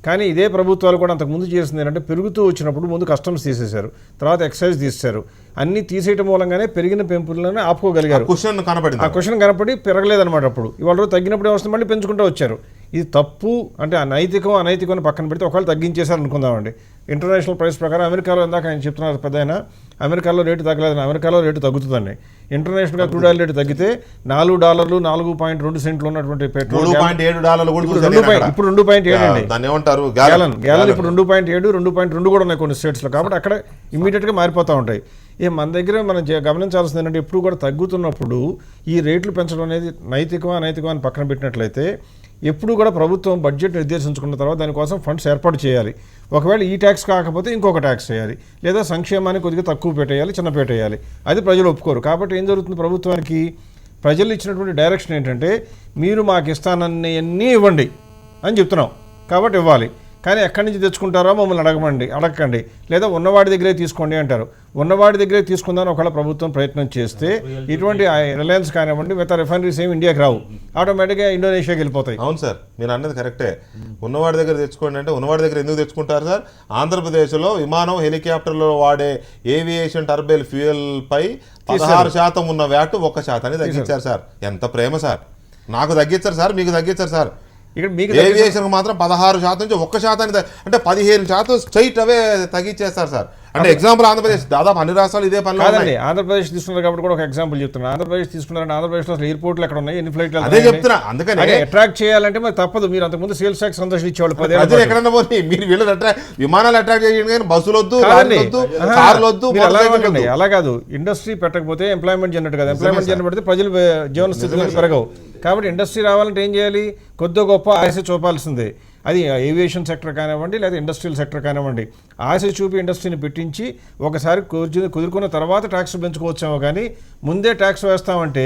S2: కానీ ఇదే ప్రభుత్వాలు కూడా అంతకుముందు చేసింది ఏంటంటే, పెరుగుతూ వచ్చినప్పుడు ముందు కస్టమ్స్ తీసేశారు, తర్వాత ఎక్సైజ్ తీసేశారు. అన్నీ తీసేయటం మూలంగానే పెరిగిన పెంపులను ఆపుకోగలిగారు. ఆ క్వశ్చన్ కనపడి పెరగలేదన్నమాట. అప్పుడు ఇవాళ తగ్గినప్పుడు ఏమొస్తుంది, మళ్ళీ పెంచుకుంటూ వచ్చారు. ఇది తప్పు అంటే అనైతికం అని పక్కన పెడితే ఒకవేళ తగ్గించేశారు అనుకుందామండి. ఇంటర్నేషనల్ ప్రైస్ ప్రకారం అమెరికాలో ఇందాక ఆయన చెప్తున్నారు పెద్ద ఆయన, అమెరికాలో రేటు తగ్గలేదని. అమెరికాలో రేటు తగ్గుతుందండి. ఇంటర్నేషనల్గా క్రూడ్ ఆయిల్ రేటు తగ్గితే $4 4.2 ఉన్నటువంటి పెట్రోల్ ఇప్పుడు 2.7 అండి. గ్యాలన్ ఇప్పుడు 2.7 2.2 కూడా ఉన్నాయి కొన్ని స్టేట్స్లో. కాబట్టి అక్కడ ఇమ్మీడియట్గా మారిపోతూ ఉంటాయి. మన దగ్గర మనం గమనించాల్సింది ఏంటంటే, ఎప్పుడు కూడా తగ్గుతున్నప్పుడు ఈ రేట్లు పెంచడం అనేది నైతికమా అనైతికమా అని పక్కన పెట్టినట్లయితే, ఎప్పుడు కూడా ప్రభుత్వం బడ్జెట్ నిర్దేశించుకున్న తర్వాత దానికోసం ఫండ్స్ ఏర్పాటు చేయాలి. ఒకవేళ ఈ ట్యాక్స్ కాకపోతే ఇంకొక ట్యాక్స్ చేయాలి, లేదా సంక్షేమానికి కొద్దిగా తక్కువ పెట్టేయాలి, చిన్న పెట్టేయాలి. అది ప్రజలు ఒప్పుకోరు. కాబట్టి ఏం జరుగుతుంది, ప్రభుత్వానికి ప్రజలు ఇచ్చినటువంటి డైరెక్షన్ ఏంటంటే, మీరు మాకు ఇస్తానన్నీ ఇవ్వండి అని చెప్తున్నాం, కాబట్టి ఇవ్వాలి. కానీ ఎక్కడి నుంచి తెచ్చుకుంటారో మమ్మల్ని అడగకండి, లేదా ఉన్నవాడి దగ్గరే తీసుకోండి అంటారు. ఉన్నవాడి దగ్గరే తీసుకుందామని ఒకవేళ ప్రభుత్వం ప్రయత్నం చేస్తే, ఇటువంటి రిలయన్స్ కానివ్వండి, మిగతా రిఫైనరీస్ ఏమి ఇండియాకి రావు, ఆటోమేటిక్గా ఇండోనేషియాకి వెళ్ళిపోతాయి.
S1: అవును సార్, మీరు అన్నది కరెక్టే. ఉన్నవాడి దగ్గర తెచ్చుకోండి అంటే, ఉన్నవాడి దగ్గర ఎందుకు తెచ్చుకుంటారు సార్? ఆంధ్రప్రదేశ్లో విమానం, హెలికాప్టర్లో వాడే ఏవియేషన్ టర్బైల్ ఫ్యూయల్ పై 16% ఉన్న వ్యాట్ 1% తగ్గించారు సార్. ఎంత ప్రేమ సార్! నాకు తగ్గించారు సార్, మీకు తగ్గించారు సార్. ఇక్కడ మీకు ఏవియేషన్ మాత్రం 16% నుంచి 1% అంటే 15% స్ట్రైట్ అవే తగ్గించేస్తారు సార్. అంటే ఎగ్జాంపుల్ ఆంధ్రప్రదేశ్, దాదాపు అన్ని రాష్ట్రాలు ఇదే పనిలో ఉన్నాయి.
S2: ఆంధ్రప్రదేశ్ తీసుకున్నారు కాబట్టి కూడా ఒక ఎగ్జాంపుల్ చెప్తున్నా. ఆంధ్రప్రదేశ్ తీసుకున్నారంటే, ఆంధ్రప్రదేశ్లో అసలు ఎయిర్పోర్ట్లు ఎక్కడ ఉన్నాయి, ఎన్ని ఫ్లైట్లు
S1: అదే చెప్తున్నా. అందుకని
S2: అట్రాక్ట్ చేయాలంటే మరి తప్పదు. మీరు అంతకుముందు సేల్స్ ట్యాక్స్ సందర్శన ఇచ్చేవాళ్ళు 10 ఏళ్ళు.
S1: ఎక్కడన్నా పోనీ మీరు వీళ్ళు విమానాలు అట్రాక్ట్ చేయండి, కానీ బస్సులు వద్దు, కార్లు వద్దు.
S2: అలా కాదు, ఇండస్ట్రీ పెట్టకపోతే ఎంప్లాయ్మెంట్ జనరేట్ కాదు. ఎంప్లాయ్మెంట్ జనరేట్ పెడితే ప్రజలు జీవన స్థితిలో పెరగవు. కాబట్టి ఇండస్ట్రీ రావాలంటే ఏం చేయాలి? కొద్ది గొప్ప ఆశ చూపాల్సిందే. అది ఏవియేషన్ సెక్టర్ కానివ్వండి, లేదా ఇండస్ట్రియల్ సెక్టర్ కానివ్వండి. ఆశ చూపి ఇండస్ట్రీని పెట్టించి ఒకసారి కుదురుకున్న తర్వాత ట్యాక్స్ పెంచుకోవచ్చామో, కానీ ముందే ట్యాక్స్ వేస్తామంటే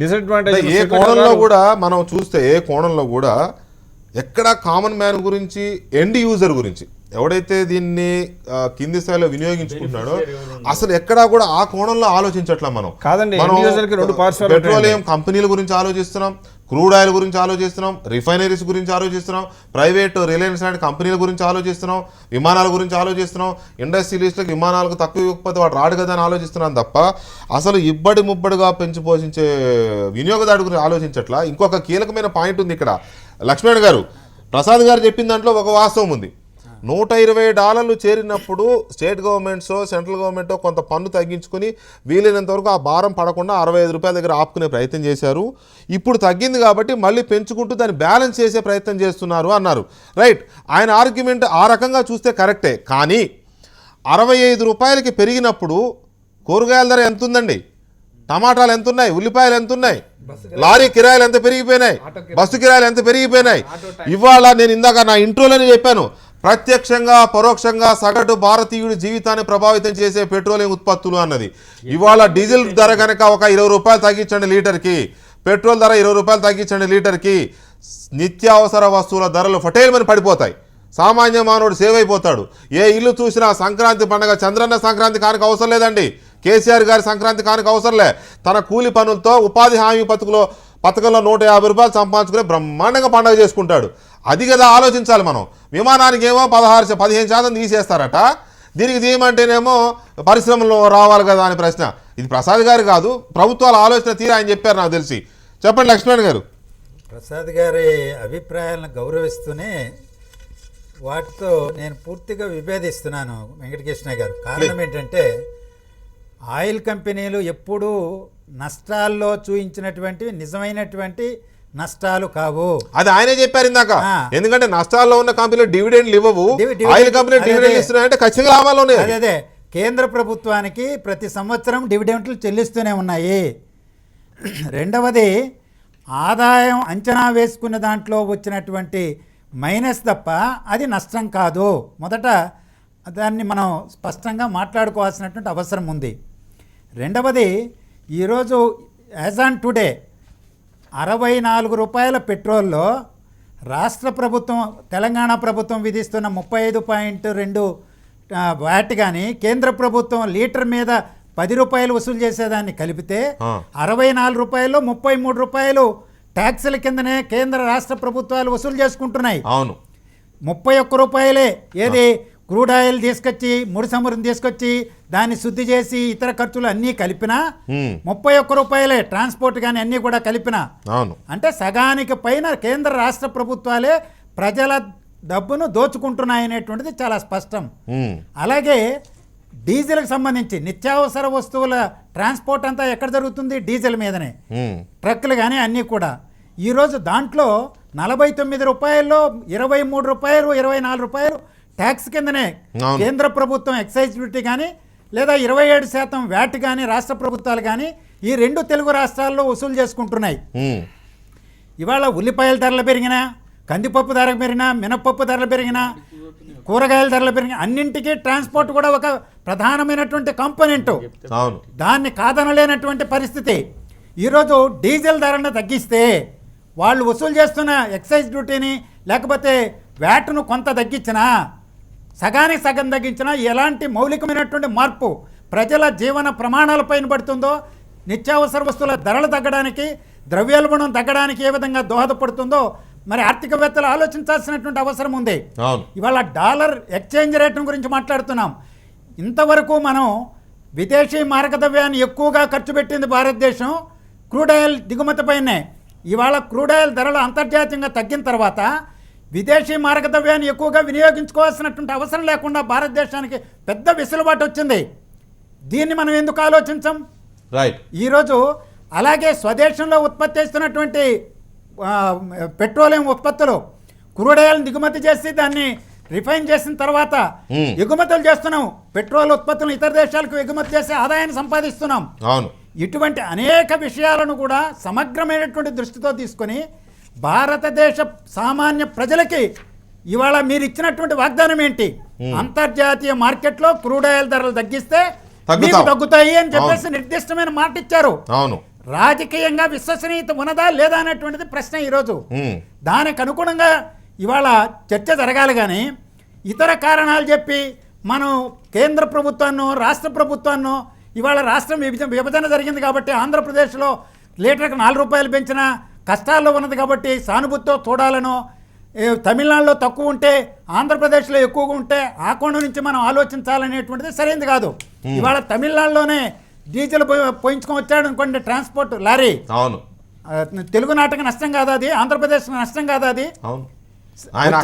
S2: డిసడ్వాంటేజ్.
S1: ఏ కోణంలో కూడా మనం చూస్తే, ఏ కోణంలో కూడా ఎక్కడ కామన్ మ్యాన్ గురించి, ఎండ్ యూజర్ గురించి, ఎవడైతే దీన్ని కింది స్థాయిలో వినియోగించుకుంటున్నాడో అసలు ఎక్కడా కూడా ఆ కోణంలో ఆలోచించట్లా. మనం
S2: కాదండి,
S1: పెట్రోలియం కంపెనీల గురించి ఆలోచిస్తున్నాం, క్రూడ్ ఆయిల్ గురించి ఆలోచిస్తున్నాం, రిఫైనరీస్ గురించి ఆలోచిస్తున్నాం, ప్రైవేట్ రిలయన్స్ లాంటి కంపెనీల గురించి ఆలోచిస్తున్నాం, విమానాల గురించి ఆలోచిస్తున్నాం. ఇండస్ట్రియలిస్టులకు విమానాలకు తక్కువ ఇవ్వకపోతే వాడు రాడు కదా అని ఆలోచిస్తున్నాం తప్ప అసలు ఇబ్బడి ముబ్బడిగా పెంచి పోషించే వినియోగదారుడి గురించి ఆలోచించట్లా. ఇంకొక కీలకమైన పాయింట్ ఉంది ఇక్కడ. లక్ష్మణ్ గారు, ప్రసాద్ గారు చెప్పిన దాంట్లో ఒక వాస్తవం ఉంది. $120 చేరినప్పుడు స్టేట్ గవర్నమెంట్సో సెంట్రల్ గవర్నమెంటో కొంత పన్ను తగ్గించుకుని వీలైనంత వరకు ఆ భారం పడకుండా $65 దగ్గర ఆపుకునే ప్రయత్నం చేశారు. ఇప్పుడు తగ్గింది కాబట్టి మళ్ళీ పెంచుకుంటూ దాన్ని బ్యాలెన్స్ చేసే ప్రయత్నం చేస్తున్నారు అన్నారు. రైట్, ఆయన ఆర్గ్యుమెంట్ ఆ రకంగా చూస్తే కరెక్టే. కానీ $65 పెరిగినప్పుడు కూరగాయల ధర ఎంత ఉందండి? టమాటాలు ఎంత ఉన్నాయి? ఉల్లిపాయలు ఎంత ఉన్నాయి? లారీ కిరాయిలు ఎంత పెరిగిపోయినాయి? బస్సు కిరాయిలు ఎంత పెరిగిపోయినాయి? ఇవాళ నేను ఇందాక నా ఇంట్రోలోనే చెప్పాను, ప్రత్యక్షంగా పరోక్షంగా సగటు భారతీయుడి జీవితాన్ని ప్రభావితం చేసే పెట్రోలియం ఉత్పత్తులు అన్నది. ఇవాళ డీజిల్ ధర కనుక ఒక ₹20 తగ్గించండి లీటర్కి, పెట్రోల్ ధర ₹20 తగ్గించండి లీటర్కి, నిత్యావసర వస్తువుల ధరలు ఫటేల్మని పడిపోతాయి. సామాన్య మానవుడు సేవ్ అయిపోతాడు. ఏ ఇల్లు చూసినా సంక్రాంతి పండుగ, చంద్రన్న సంక్రాంతి కానుక అవసరం లేదండి, కేసీఆర్ గారి సంక్రాంతి కానుక అవసరంలే. తన కూలి పనులతో ఉపాధి హామీ పథకంలో ₹150 సంపాదించుకుని బ్రహ్మాండంగా పండుగ చేసుకుంటాడు. అది కదా ఆలోచించాలి మనం. విమానానికి ఏమో 15% తీసేస్తారట, దీనికి తీయమంటేనేమో పరిశ్రమలో రావాలి కదా అని ప్రశ్న. ఇది ప్రసాద్ గారు కాదు, ప్రభుత్వాల ఆలోచన తీరు ఆయన చెప్పారు నాకు తెలిసి. చెప్పండి లక్ష్మణ్ గారు.
S3: ప్రసాద్ గారి అభిప్రాయాలను గౌరవిస్తూనే వాటితో నేను పూర్తిగా విభేదిస్తున్నాను వెంకటకృష్ణ గారు. కారణం ఏంటంటే ఆయిల్ కంపెనీలు ఎప్పుడూ నష్టాల్లో చూయించినటువంటి నిజమైనటువంటి నష్టాలు కావు.
S1: అది ఆయనే చెప్పారు ఇందాక. ఎందుకంటే నష్టాల్లో ఉన్న కంపెనీలు డివిడెండ్లు ఇవ్వవు, ఆయిల్ కంపెనీ డివిడెండ్లు ఇస్తున్నాయంటే ఖచ్చితంగా లాభాలు ఉన్నాయి.
S3: అదే కేంద్ర ప్రభుత్వానికి ప్రతి సంవత్సరం డివిడెంట్లు చెల్లిస్తూనే ఉన్నాయి. రెండవది, ఆదాయం అంచనా వేసుకున్న దాంట్లో వచ్చినటువంటి మైనస్ తప్ప అది నష్టం కాదు. మొదట దాన్ని మనం స్పష్టంగా మాట్లాడుకోవాల్సినటువంటి అవసరం ఉంది. రెండవది, ఈరోజు యాజ్ ఆన్ టుడే ₹64 పెట్రోల్లో రాష్ట్ర ప్రభుత్వం, తెలంగాణ ప్రభుత్వం విధిస్తున్న 35.2 వ్యాట్ కానీ, కేంద్ర ప్రభుత్వం లీటర్ మీద ₹10 వసూలు చేసేదాన్ని కలిపితే ₹64లో ₹33 ట్యాక్సుల కిందనే కేంద్ర రాష్ట్ర ప్రభుత్వాలు వసూలు చేసుకుంటున్నాయి.
S1: అవును,
S3: ₹31 ఏది క్రూడ్ ఆయిల్ తీసుకొచ్చి, ముడి చమురుని తీసుకొచ్చి దాన్ని శుద్ధి చేసి ఇతర ఖర్చులు అన్నీ కలిపినా ₹31 ట్రాన్స్పోర్ట్ కానీ అన్నీ కూడా కలిపినా. అంటే సగానికి పైన కేంద్ర రాష్ట్ర ప్రభుత్వాలే ప్రజల డబ్బును దోచుకుంటున్నాయనేటువంటిది చాలా స్పష్టం. అలాగే డీజిల్కి సంబంధించి నిత్యావసర వస్తువుల ట్రాన్స్పోర్ట్ అంతా ఎక్కడ జరుగుతుంది? డీజిల్ మీదనే. ట్రక్కులు కానీ అన్నీ కూడా. ఈరోజు దాంట్లో ₹49లో ₹23, ₹24 ట్యాక్స్ కిందనే కేంద్ర ప్రభుత్వం ఎక్సైజ్ డ్యూటీ కానీ లేదా 27% వ్యాట్ కానీ రాష్ట్ర ప్రభుత్వాలు కానీ ఈ 2 తెలుగు రాష్ట్రాల్లో వసూలు చేసుకుంటున్నాయి. ఇవాళ ఉల్లిపాయల ధరలు పెరిగినా, కందిపప్పు ధర పెరిగినా, మినపప్పు ధరలు పెరిగినా, కూరగాయల ధరలు పెరిగినా అన్నింటికీ ట్రాన్స్పోర్ట్ కూడా ఒక ప్రధానమైనటువంటి కాంపోనెంట్. దాన్ని కాదనలేనటువంటి పరిస్థితి. ఈరోజు డీజిల్ ధరను తగ్గిస్తే వాళ్ళు వసూలు చేస్తున్న ఎక్సైజ్ డ్యూటీని లేకపోతే వ్యాట్ను కొంత తగ్గించినా, సగానికి సగం తగ్గించినా ఎలాంటి మౌలికమైనటువంటి మార్పు ప్రజల జీవన ప్రమాణాలపైన పడుతుందో, నిత్యావసర వస్తువుల ధరలు తగ్గడానికి, ద్రవ్యోల్బణం తగ్గడానికి ఏ విధంగా దోహదపడుతుందో మరి ఆర్థికవేత్తలు ఆలోచించాల్సినటువంటి అవసరం ఉంది. ఇవాళ డాలర్ ఎక్స్చేంజ్ రేట్ను గురించి మాట్లాడుతున్నాం. ఇంతవరకు మనం విదేశీ మారకద్రవ్యాన్ని ఎక్కువగా ఖర్చు పెట్టింది భారతదేశం క్రూడ్ ఆయిల్ దిగుమతిపైనే. ఇవాళ క్రూడ్ ఆయిల్ ధరలు అంతర్జాతీయంగా తగ్గిన తర్వాత విదేశీ మారకద్రవ్యాన్ని ఎక్కువగా వినియోగించుకోవాల్సినటువంటి అవసరం లేకుండా భారతదేశానికి పెద్ద వెసులుబాటు వచ్చింది. దీన్ని మనం ఎందుకు ఆలోచించం? ఈరోజు అలాగే స్వదేశంలో ఉత్పత్తి చేస్తున్నటువంటి పెట్రోలియం ఉత్పత్తులు క్రూడ్ ఆయిల్ దిగుమతి చేసి దాన్ని రిఫైన్ చేసిన తర్వాత ఎగుమతులు చేస్తున్నాం. పెట్రోల్ ఉత్పత్తులను ఇతర దేశాలకు ఎగుమతి చేసి ఆదాయాన్ని సంపాదిస్తున్నాం. ఇటువంటి అనేక విషయాలను కూడా సమగ్రమైనటువంటి దృష్టితో తీసుకొని భారతదేశ సామాన్య ప్రజలకి ఇవాళ మీరు ఇచ్చినటువంటి వాగ్దానం ఏంటి? అంతర్జాతీయ మార్కెట్లో క్రూడ్ ఆయిల్ ధరలు తగ్గిస్తే మీకు తగ్గుతాయి అని చెప్పేసి నిర్దిష్టమైన మాట ఇచ్చారు. రాజకీయంగా విశ్వసనీయత ఉన్నదా లేదా అనేటువంటిది ప్రశ్న ఈరోజు. దానికి అనుగుణంగా ఇవాళ చర్చ జరగాలి. కానీ ఇతర కారణాలు చెప్పి మనం కేంద్ర ప్రభుత్వాన్నో రాష్ట్ర విభజన జరిగింది కాబట్టి ఆంధ్రప్రదేశ్లో లీటర్కి ₹4 పెంచినా, కష్టాల్లో ఉన్నది కాబట్టి సానుభూతితో చూడాలనో, తమిళనాడులో తక్కువ ఉంటే ఆంధ్రప్రదేశ్లో ఎక్కువగా ఉంటే ఆ కోణం నుంచి మనం ఆలోచించాలనేటువంటిది సరైనది కాదు. ఇవాళ తమిళనాడులోనే డీజిల్ పోయించుకొని వచ్చాడు అనుకోండి ట్రాన్స్పోర్ట్ లారీ,
S1: అవును,
S3: తెలుగునాటక నష్టం కాదా అది? ఆంధ్రప్రదేశ్ నష్టం కాదా అది?
S1: అవును. ఆయన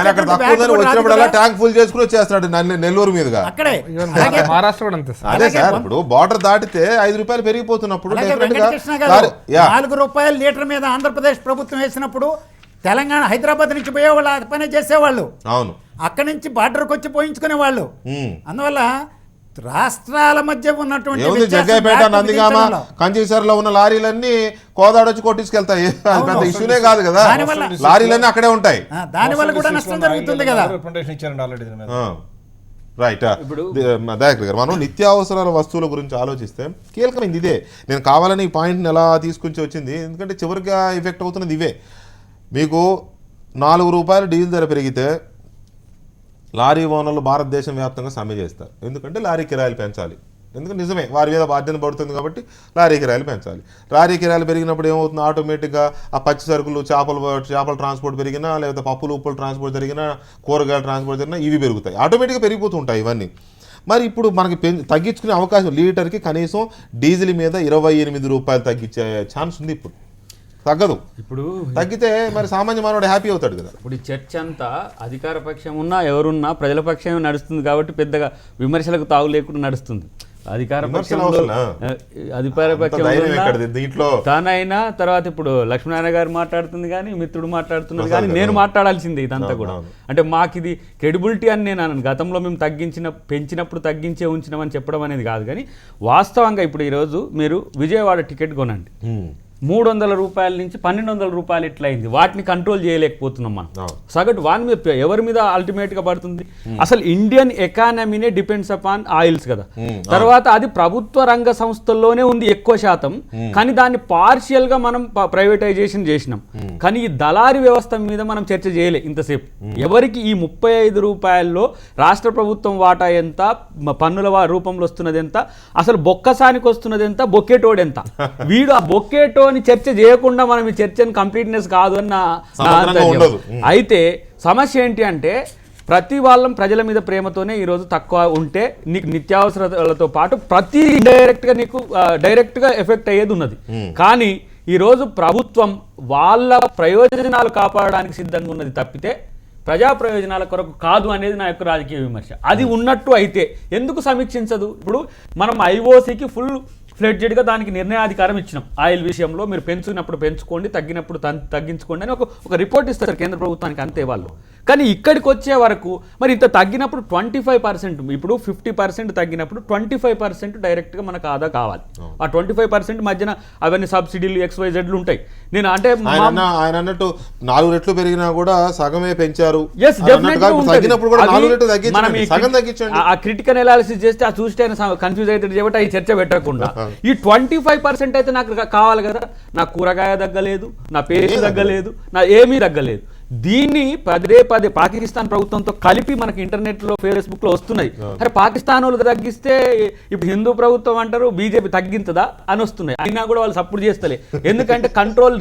S1: అక్కడ తక్కువదని వచ్చినప్పుడల్లా ట్యాంక్ ఫుల్ చేసుకుని వచ్చేస్తున్నాడు నెల్లూరు మీదుగా.
S3: అక్కడే
S6: మహారాష్ట్ర కూడా అంతే సార్.
S1: అదే సార్, ఇప్పుడు బార్డర్ దాటితే 5 రూపాయలు పెరిగిపోతున్నప్పుడు
S3: వెంకటకృష్ణ గారు 4 రూపాయల లీటర్ మీద ఆంధ్రప్రదేశ్ ప్రభుత్వం వేసినప్పుడు తెలంగాణ హైదరాబాద్ నుంచి పోయేవాళ్ళు ఆ పని చేసేవాళ్ళు.
S1: అవును,
S3: అక్కడి నుంచి బార్డర్కి వచ్చి పోయించుకునే వాళ్ళు. అందువల్ల రాష్ట్రాల మధ్య ఉన్నటువంటి
S1: జగ్గైపేట, నందిగామ, కంచీసర్లో ఉన్న లారీలన్నీ కోదాడ వచ్చి కొట్టించుకెళ్తాయి. అది పెద్ద ఇష్యూనే కాదు కదా, లారీలన్నీ అక్కడే ఉంటాయి.
S3: దానివల్ల కూడా నష్టం జరుగుతుంది కదా.
S1: రైట్. దయాకర్ గారు, మనం నిత్యావసరాల వస్తువుల గురించి ఆలోచిస్తే కీలకమైంది ఇదే. నేను కావాలని ఈ పాయింట్ని ఎలా తీసుకొచ్చి వచ్చింది, ఎందుకంటే చివరిగా ఎఫెక్ట్ అవుతున్నది ఇవే. మీకు 4 రూపాయలు డీజిల్ ధర పెరిగితే లారీ ఓనర్లు భారతదేశం వ్యాప్తంగా సమ్మె చేస్తారు. ఎందుకంటే లారీ కిరాయిలు పెంచాలి. ఎందుకంటే నిజమే, వారి మీద బాధ్యత పడుతుంది కాబట్టి లారీ కిరాయిలు పెంచాలి. లారీ కిరాయిలు పెరిగినప్పుడు ఏమవుతుంది, ఆటోమేటిక్గా ఆ పచ్చి సరుకులు, చేపల ట్రాన్స్పోర్ట్ పెరిగినా, లేకపోతే పప్పులు ఉప్పులు ట్రాన్స్పోర్ట్ జరిగినా, కూరగాయల ట్రాన్స్పోర్ట్ జరిగినా ఇవి పెరుగుతాయి, ఆటోమేటిక్గా పెరిగిపోతూ ఉంటాయి ఇవన్నీ. మరి ఇప్పుడు మనకి తగ్గించుకునే అవకాశం, లీటర్కి కనీసం డీజిల్ మీద 28 రూపాయలు తగ్గించే ఛాన్స్ ఉంది. ఇప్పుడు తగ్గదు. ఇప్పుడు తగ్గితే మరి సామాన్య మానవుడు హ్యాపీ అవుతాడు కదా.
S5: ఇప్పుడు ఈ చర్చ అంతా అధికార పక్షం ఉన్నా ఎవరున్నా ప్రజల పక్షమే నడుస్తుంది కాబట్టి పెద్దగా విమర్శలకు తావు లేకుండా నడుస్తుంది. అధికార
S1: దీంట్లో
S5: తానైనా తర్వాత ఇప్పుడు లక్ష్మీనారాయణ గారు మాట్లాడుతుంది కానీ, మిత్రుడు మాట్లాడుతున్నారు కానీ, నేను మాట్లాడాల్సిందే ఇదంతా కూడా. అంటే మాకు ఇది క్రెడిబిలిటీ అని నేను అన్నాను. గతంలో మేము పెంచినప్పుడు తగ్గించే ఉంచినామని చెప్పడం అనేది కాదు. కానీ వాస్తవంగా ఇప్పుడు ఈరోజు మీరు విజయవాడ టికెట్ కొనండి, 300 రూపాయల నుంచి 1200 రూపాయలు ఎట్లా అయింది. వాటిని కంట్రోల్ చేయలేకపోతున్నాం మనం. సగటు వాని మీద ఎవరి మీద అల్టిమేట్ గా పడుతుంది? అసలు ఇండియన్ ఎకానమీనే డిపెండ్స్ అపాన్ ఆయిల్స్ కదా. తర్వాత అది ప్రభుత్వ రంగ సంస్థల్లోనే ఉంది ఎక్కువ శాతం, కానీ దాన్ని పార్షియల్ గా మనం ప్రైవేటైజేషన్ చేసినాం. కానీ ఈ దళారీ వ్యవస్థ మీద మనం చర్చ చేయలే ఇంతసేపు. ఎవరికి ఈ 35 రూపాయల్లో రాష్ట్ర ప్రభుత్వం వాటా ఎంత, పన్నుల రూపంలో వస్తున్నది ఎంత, అసలు బొక్కసానికి వస్తున్నది ఎంత, బొక్కేటోడు ఎంత, వీడు ఆ బొక్కేటో చర్చ చేయకుండా మనం ఈ చర్చను కంప్లీట్నెస్ కాదు అని నా. అయితే సమస్య ఏంటి అంటే ప్రతి వాళ్ళం ప్రజల మీద ప్రేమతోనే ఈరోజు తక్కువ ఉంటే నీకు నిత్యావసరాలతో పాటు ప్రతి ఇండైరెక్ట్గా నీకు డైరెక్ట్గా ఎఫెక్ట్ అయ్యేది ఉన్నది. కానీ ఈరోజు ప్రభుత్వం వాళ్ళ ప్రయోజనాలు కాపాడడానికి సిద్ధంగా ఉన్నది తప్పితే ప్రజా ప్రయోజనాల కొరకు కాదు అనేది నా యొక్క రాజకీయ విమర్శ. అది ఉన్నట్టు అయితే ఎందుకు సమీక్షించదు? ఇప్పుడు మనం ఐఓసీకి ఫుల్ ఫ్లెడ్జెడ్గా దానికి నిర్ణయాధికారం ఇచ్చినాం. ఆయిల్ విషయంలో మీరు పెంచుకున్నప్పుడు పెంచుకోండి, తగ్గినప్పుడు తగ్గించుకోండి అని ఒక రిపోర్ట్ ఇస్తారు కేంద్ర ప్రభుత్వానికి, అంతే వాళ్ళు. కానీ ఇక్కడికి వచ్చే వరకు మరి ఇంత తగ్గినప్పుడు 25%, ఇప్పుడు 50% తగ్గినప్పుడు 25% డైరెక్ట్గా మనకు ఆదా కావాలి. ఆ 25% మధ్యన అవన్నీ సబ్సిడీలు XYZలు ఉంటాయి. నేను అంటే
S1: ఆయన అన్నట్టు 4 రెట్లు పెరిగినా కూడా సగమే పెంచారు.
S5: ఆ క్రిటికల్ అనాలిసిస్ చేస్తే ఆ చూస్తే కన్ఫ్యూజ్ అయితే చేయబట్టి ఈ చర్చ పెట్టకుండా ఈ 25% అయితే నాకు కావాలి కదా. నా కూరగాయ తగ్గలేదు, నా పేస్ట్ తగ్గలేదు, నా ఏమీ తగ్గలేదు. దీన్ని పదే పాకిస్తాన్ ప్రభుత్వంతో కలిపి మనకి ఇంటర్నెట్లో ఫేస్బుక్లో వస్తున్నాయి. అరే పాకిస్తాన్ వాళ్ళు తగ్గిస్తే ఇప్పుడు హిందూ ప్రభుత్వం అంటారు, బీజేపీ తగ్గించదా అని వస్తున్నాయి. అయినా కూడా వాళ్ళు సపోర్ట్ చేస్తలే. ఎందుకంటే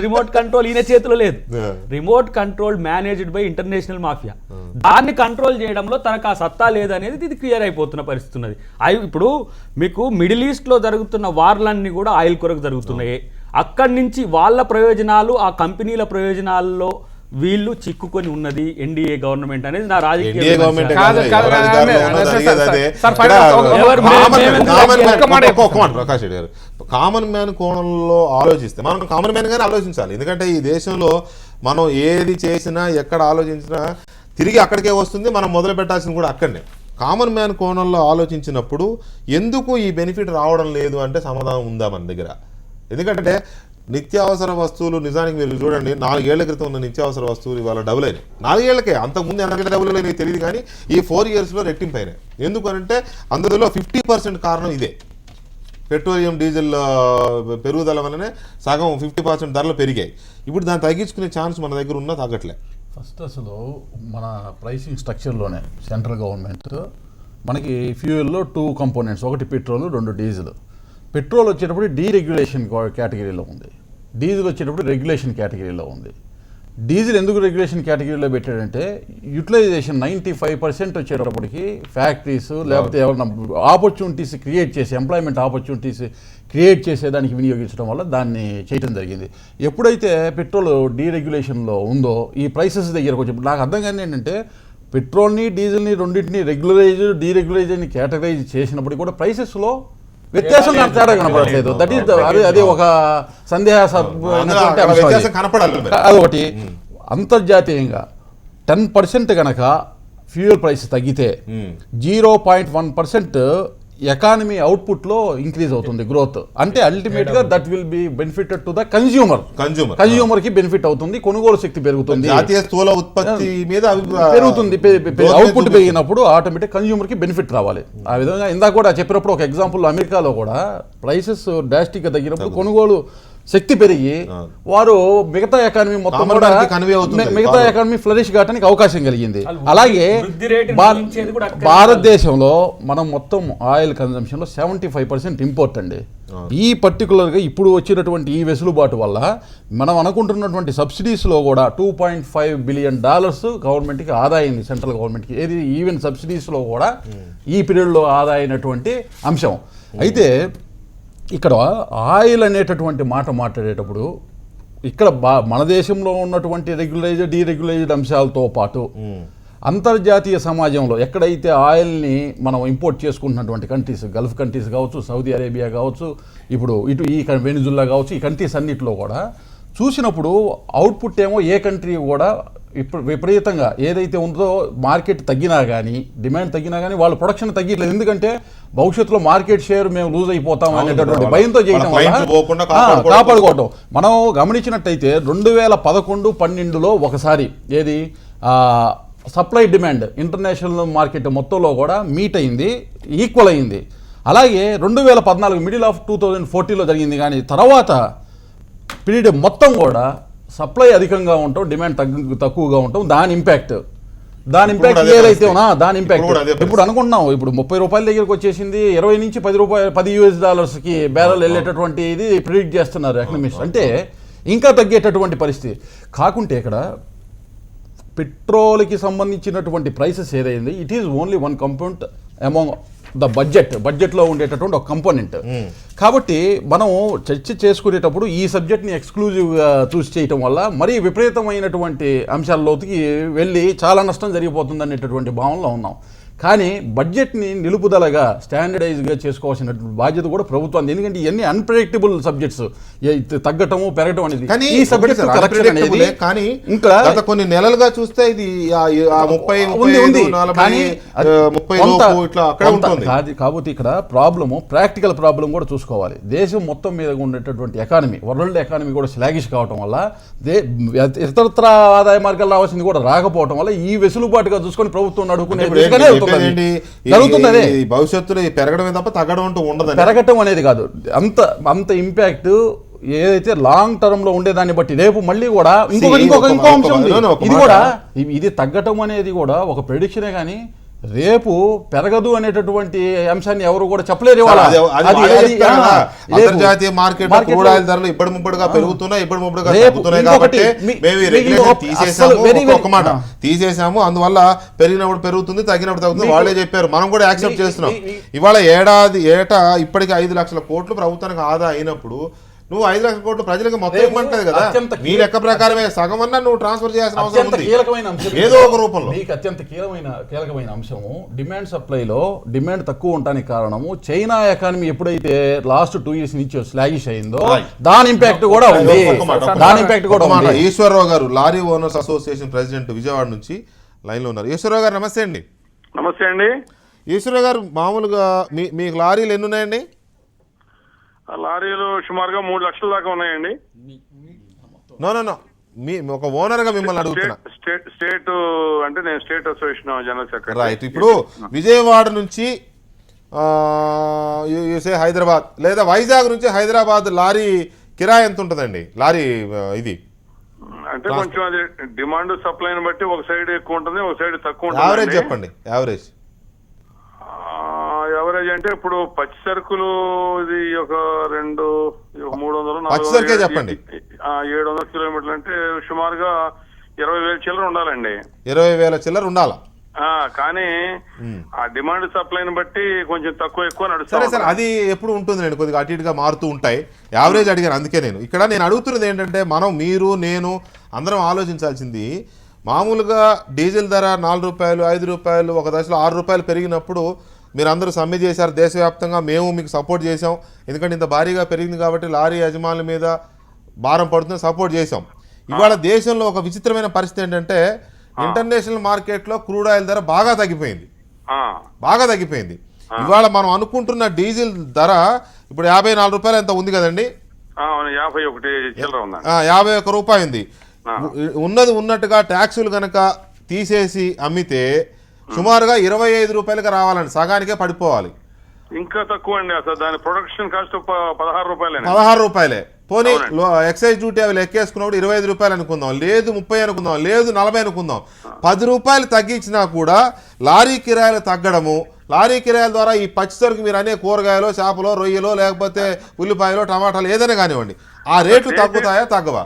S5: రిమోట్ కంట్రోల్ ఈయన చేతిలో లేదు. Remote control managed by international mafia. దాన్ని కంట్రోల్ చేయడంలో తనకు ఆ సత్తా లేదనేది ఇది క్లియర్ అయిపోతున్న పరిస్థితి ఉన్నది. ఇప్పుడు మీకు మిడిల్ ఈస్ట్లో జరుగుతున్న వార్లన్నీ కూడా ఆయిల్ కొరకు జరుగుతున్నాయి. అక్కడి నుంచి వాళ్ళ ప్రయోజనాలు, ఆ కంపెనీల ప్రయోజనాల్లో వీళ్ళు చిక్కుకొని ఉన్నది ఎన్డీఏ గవర్నమెంట్ అనేది నా రాజకీయ.
S1: కామన్ మ్యాన్ కోణంలో ఆలోచిస్తే మనం కామన్ మ్యాన్ గానే ఆలోచించాలి. ఎందుకంటే ఈ దేశంలో మనం ఏది చేసినా ఎక్కడ ఆలోచించినా తిరిగి అక్కడికే వస్తుంది. మనం మొదలు పెట్టాల్సింది కూడా అక్కడనే. కామన్ మ్యాన్ కోణంలో ఆలోచించినప్పుడు ఎందుకు ఈ బెనిఫిట్ రావడం లేదు అంటే సమాధానం ఉందా మన దగ్గర? ఎందుకంటే నిత్యావసర వస్తువులు నిజానికి మీరు చూడండి, 4 ఏళ్ల క్రితం ఉన్న నిత్యావసర వస్తువులు ఇవాళ డబుల్ అయినాయి. 4 ఏళ్లకే, అంతకుముందు ఎంతకంటే డబుల్ అయినాయి తెలియదు, కానీ ఈ 4 ఇయర్స్లో రెట్టింపు అయినాయి. ఎందుకనంటే అందులో 50% కారణం ఇదే, పెట్రోలియం డీజిల్ పెరుగుదల వల్లనే సగం 50% ధరలు పెరిగాయి. ఇప్పుడు దాన్ని తగ్గించుకునే ఛాన్స్ మన దగ్గర ఉన్నా తగ్గట్లే.
S4: ఫస్ట్ అసలు మన ప్రైసింగ్ స్ట్రక్చర్లోనే సెంట్రల్ గవర్నమెంట్ మనకి ఫ్యూయల్లో 2 కంపోనెంట్స్, ఒకటి పెట్రోల్, 2 డీజిల్. పెట్రోల్ వచ్చేటప్పుడు డీరెగ్యులేషన్ కేటగిరీలో ఉంది. డీజిల్ వచ్చేటప్పుడు రెగ్యులేషన్ కేటగిరీలో ఉంది. డీజిల్ ఎందుకు రెగ్యులేషన్ కేటగిరీలో పెట్టాడంటే యూటిలైజేషన్ 95% వచ్చేటప్పటికి ఫ్యాక్టరీస్ లేకపోతే ఎవరైనా ఆపర్చునిటీస్ క్రియేట్ చేసి ఎంప్లాయ్మెంట్ ఆపర్చునిటీస్ క్రియేట్ చేసేదానికి వినియోగించడం వల్ల దాన్ని చేయడం జరిగింది. ఎప్పుడైతే పెట్రోల్ డీరెగ్యులేషన్లో ఉందో ఈ ప్రైసెస్ దగ్గరకు వచ్చి నాకు అర్థం కానీ ఏంటంటే పెట్రోల్ని డీజిల్ని రెండింటిని రెగ్యులరైజ్ డీరెగ్యులైజ్ని కేటగరైజ్ చేసినప్పుడు కూడా ప్రైసెస్లో వ్యత్యాసం నాకు తేడా కనపడట్లేదు. దట్ ఈస్ అది ఒక అదొకటి. అంతర్జాతీయంగా 10% కనుక ఫ్యూయల్ ప్రైస్ తగ్గితే 0.1% ఎకానమీ అవుట్పుట్లో ఇంక్రీజ్ అవుతుంది గ్రోత్. అంటే అల్టిమేట్ గా that will be benefited to the consumer కి బెనిఫిట్ అవుతుంది, కొనుగోలు శక్తి పెరుగుతుంది,
S1: జాతీయ స్థూల ఉత్పత్తి మీద
S4: పెరుగుతుంది. అవుట్పుట్ పెరిగినప్పుడు ఆటోమేటిక్ కన్జ్యూమర్ కి బెనిఫిట్ రావాలి. ఆ విధంగా ఇందాక కూడా చెప్పినప్పుడు ఒక ఎగ్జాంపుల్ అమెరికాలో కూడా ప్రైసెస్ డ్రాస్టిక్ గా తగ్గినప్పుడు కొనుగోలు శక్తి పెరిగి వారు మిగతా ఎకానమీ మొత్తం కూడా మిగతా ఎకానమీ ఫ్లరిష్ కావడానికి అవకాశం కలిగింది. అలాగే భారతదేశంలో మనం మొత్తం ఆయిల్ కన్జంప్షన్ లో 75% ఇంపోర్ట్ అండి. ఈ పర్టికులర్గా ఇప్పుడు వచ్చినటువంటి ఈ వెసులుబాటు వల్ల మనం అనుకుంటున్నటువంటి సబ్సిడీస్లో కూడా $2.5 బిలియన్ గవర్నమెంట్కి ఆదా అయింది, సెంట్రల్ గవర్నమెంట్కి. ఏది ఈవెన్ సబ్సిడీస్లో కూడా ఈ పీరియడ్లో ఆదా అయినటువంటి అంశం. అయితే ఇక్కడ ఆయిల్ అనేటటువంటి మాట మాట్లాడేటప్పుడు ఇక్కడ మన దేశంలో ఉన్నటువంటి రెగ్యులైజ్డ్ డీరెగ్యులైజ్డ్ అంశాలతో పాటు అంతర్జాతీయ సమాజంలో ఎక్కడైతే ఆయిల్ని మనం ఇంపోర్ట్ చేసుకుంటున్నటువంటి కంట్రీస్, గల్ఫ్ కంట్రీస్ కావచ్చు, సౌదీ అరేబియా కావచ్చు, ఇప్పుడు ఇటు ఈ వెనిజులా కావచ్చు, ఈ కంట్రీస్ అన్నిటిలో కూడా చూసినప్పుడు అవుట్పుట్ ఏమో ఏ కంట్రీ కూడా ఇప్పుడు విపరీతంగా ఏదైతే ఉందో మార్కెట్ తగ్గినా కానీ, డిమాండ్ తగ్గినా కానీ వాళ్ళ ప్రొడక్షన్ తగ్గట్లేదు. ఎందుకంటే భవిష్యత్తులో మార్కెట్ షేర్ మేము లూజ్ అయిపోతాం అనేటటువంటి భయంతో చేయడం వల్ల కాపాడుకోవటం. మనం గమనించినట్టయితే 2011-12లో ఒకసారి ఏది సప్లై డిమాండ్ ఇంటర్నేషనల్ మార్కెట్ మొత్తంలో కూడా మీట్ అయింది, ఈక్వల్ అయింది. అలాగే 2014 మిడిల్ ఆఫ్ 2014లో జరిగింది. కానీ తర్వాత పీరియడ్ మొత్తం కూడా సప్లై అధికంగా ఉంటాం, డిమాండ్ తక్కువగా ఉంటాం. దాని ఇంపాక్ట్ ఏదైతే దాని ఇంపాక్ట్ ఇప్పుడు అనుకుంటున్నాం. ఇప్పుడు $30 దగ్గరకు వచ్చేసింది, 20 నుంచి $10 బ్యారెల్ వెళ్ళేటటువంటి ఇది ప్రిడిక్ట్ చేస్తున్నారు ఎకనమిస్ట్. అంటే ఇంకా తగ్గేటటువంటి పరిస్థితి కాకుంటే ఇక్కడ పెట్రోల్కి సంబంధించినటువంటి ప్రైసెస్ ఏదైంది, it is only one component among the బడ్జెట్లో ఉండేటటువంటి ఒక కంపోనెంట్. కాబట్టి మనం చర్చ చేసుకునేటప్పుడు ఈ సబ్జెక్ట్ని ఎక్స్క్లూజివ్గా చూస్ చేయటం వల్ల మరీ విపరీతమైనటువంటి అంశాల్లోకి వెళ్ళి చాలా నష్టం జరిగిపోతుంది అనేటటువంటి భావనలో ఉన్నాం. కానీ బడ్జెట్ని నిలుపుదలగా స్టాండర్డైజ్గా చేసుకోవాల్సిన బాధ్యత కూడా ప్రభుత్వం. ఎందుకంటే ఇవన్నీ అన్ప్రెడిక్టబుల్ సబ్జెక్ట్స్, తగ్గటము పెరగటం అనేది.
S1: ఈ సబ్జెక్ట్ కానీ ఇంకా కొన్ని నెలలుగా చూస్తే ఇది
S4: కాబట్టి ఇక్కడ ప్రాబ్లము ప్రాక్టికల్ ప్రాబ్లం కూడా చూసుకోవాలి. దేశం మొత్తం మీద ఉండేటటువంటి ఎకానమీ, వరల్డ్ ఎకానమీ కూడా స్లాగిష్ కావటం వల్ల, ఇతరత్ర ఆదాయ మార్గాలు రావాల్సింది కూడా రాకపోవటం వల్ల ఈ వెసులుబాటుగా చూసుకొని ప్రభుత్వం నడుపుకునే
S1: భవిష్యత్తులో పెరగడమే తప్ప తగ్గడం అంటూ ఉండదు.
S4: పెరగటం అనేది కాదు, అంత ఇంపాక్ట్ ఏదైతే లాంగ్ టర్మ్ లో ఉండేదాన్ని బట్టి రేపు మళ్ళీ కూడా ఇంకో అంశం ఇది కూడా, ఇది తగ్గటం అనేది కూడా ఒక ప్రెడిక్షనే కానీ రేపు పెరగదు అనేటటువంటి అంశాన్ని ఎవరు కూడా చెప్పలేరు.
S1: అంతర్జాతీయ మార్కెట్ క్రూడ్ ఆయిల్ ధరలు ఇప్పటి ముప్పటిగా పెరుగుతున్నాయి, తీసేసాము, అందువల్ల పెరిగినప్పుడు పెరుగుతుంది, తగ్గినప్పుడు తగ్గుతుంది, వాళ్ళే చెప్పారు, మనం కూడా యాక్సెప్ట్ చేస్తున్నాం. ఇవాళ ఏటా ఇప్పటికి 5 లక్షల కోట్లు ప్రభుత్వానికి ఆదా అయినప్పుడు నువ్వు 5 లక్షల కోట్లు ప్రజలకు మొత్తం ఇవ్వమంటది కదా. నీ లెక్క ప్రకారమే సగం అన్నా నువ్వు ట్రాన్స్ఫర్ చేయాల్సిన అవసరం ఉంది ఏదో ఒక రూపంలో.
S4: మీకు అత్యంత కీలకమైన అంశము డిమాండ్ సప్లైలో డిమాండ్ తక్కువ ఉండడానికి కారణము చైనా ఎకానమీ ఎప్పుడైతే లాస్ట్ 2 years నుంచి స్లాగిష్ అయిందో దాని ఇంపాక్ట్ కూడా ఉంది.
S1: ఈశ్వరరావు గారు lorry owners association president Vijayawada నుంచి లైన్ లో ఉన్నారు. ఈశ్వరరావు గారు నమస్తే అండి.
S7: నమస్తే అండి.
S1: ఈశ్వరరావు గారు, మామూలుగా మీకు లారీలు ఎన్ని ఉన్నాయండి?
S7: లారీలు సుమారుగా 3 లక్షల దాకా ఉన్నాయండి.
S1: నో మీ ఒక ఓనర్ గా మిమ్మల్ని అడుగుతున్నా.
S7: స్టేట్ అంటే నేను state association general secretary.
S1: Right. ఇప్పుడు విజయవాడ నుంచి హైదరాబాద్ లేదా వైజాగ్ నుంచి హైదరాబాద్ లారీ కిరాయి ఎంత ఉంటుందండి? లారీ ఇది
S7: అంటే కొంచెం అది డిమాండ్ సప్లైని బట్టి ఒక సైడ్ ఎక్కువ ఉంటుంది, ఒక సైడ్ తక్కువ ఉంటుంది.
S1: యావరేజ్ చెప్పండి. యావరేజ్
S7: అంటే ఇప్పుడు పచ్చి సరుకులు ఇది ఒక 300
S1: పచ్చి సరుకే చెప్పండి.
S7: 700 కిలోమీటర్లు అంటే సుమారుగా 20,000 చిల్లర ఉండాలండి.
S1: 20,000 చిల్లర ఉండాలా?
S7: కానీ ఆ డిమాండ్ సప్లైని బట్టి కొంచెం తక్కువ ఎక్కువ
S1: సరే
S7: నడుస్తుంది.
S1: సార్, అది ఎప్పుడు ఉంటుంది నేను కొద్దిగా అటు ఇటుగా మారుతూ ఉంటాయి. యావరేజ్ అడిగాను, అందుకే నేను అడుగుతున్నది ఏంటంటే, మనం మీరు నేను అందరం ఆలోచించాల్సింది, మామూలుగా డీజిల్ ధర 4 రూపాయలు 5 రూపాయలు ఒక దశలో 6 రూపాయలు పెరిగినప్పుడు మీరు అందరూ సమ్మె చేశారు దేశవ్యాప్తంగా, మేము మీకు సపోర్ట్ చేసాం. ఎందుకంటే ఇంత భారీగా పెరిగింది కాబట్టి లారీ యజమానుల మీద భారం పడుతుంది, సపోర్ట్ చేసాం. ఇవాళ దేశంలో ఒక విచిత్రమైన పరిస్థితి ఏంటంటే, ఇంటర్నేషనల్ మార్కెట్లో క్రూడ్ ఆయిల్ ధర బాగా తగ్గిపోయింది. ఇవాళ మనం అనుకుంటున్న డీజిల్ ధర ఇప్పుడు 54 రూపాయలు ఎంత ఉంది కదండి,
S7: 51 చిల్లర ఉందండి.
S1: 51 రూపాయి ఉంది. ఉన్నది ఉన్నట్టుగా ట్యాక్సులు కనుక తీసేసి అమ్మితే సుమారుగా 25 రూపాయలుగా రావాలండి, సగానికే పడిపోవాలి.
S7: ఇంకా తక్కువ అండి, అసలు దాని ప్రొడక్షన్ కాస్ట్ 16 రూపాయలే.
S1: 16 రూపాయలే. పోనీ ఎక్సైజ్ డ్యూటీ అవి లెక్కేసుకున్నప్పుడు 25 రూపాయలు అనుకుందాం, లేదు 30 అనుకుందాం, లేదు 40 అనుకుందాం. 10 రూపాయలు తగ్గించినా కూడా లారీ కిరాయిలు తగ్గడము, లారీ కిరాయిల ద్వారా ఈ పచ్చి సరుకు మీరు అనే కూరగాయలు, చేపలు, రొయ్యలు, లేకపోతే ఉల్లిపాయలు, టమాటాలు ఏదైనా కానివ్వండి, ఆ రేట్లు తగ్గుతాయా తగ్గవా?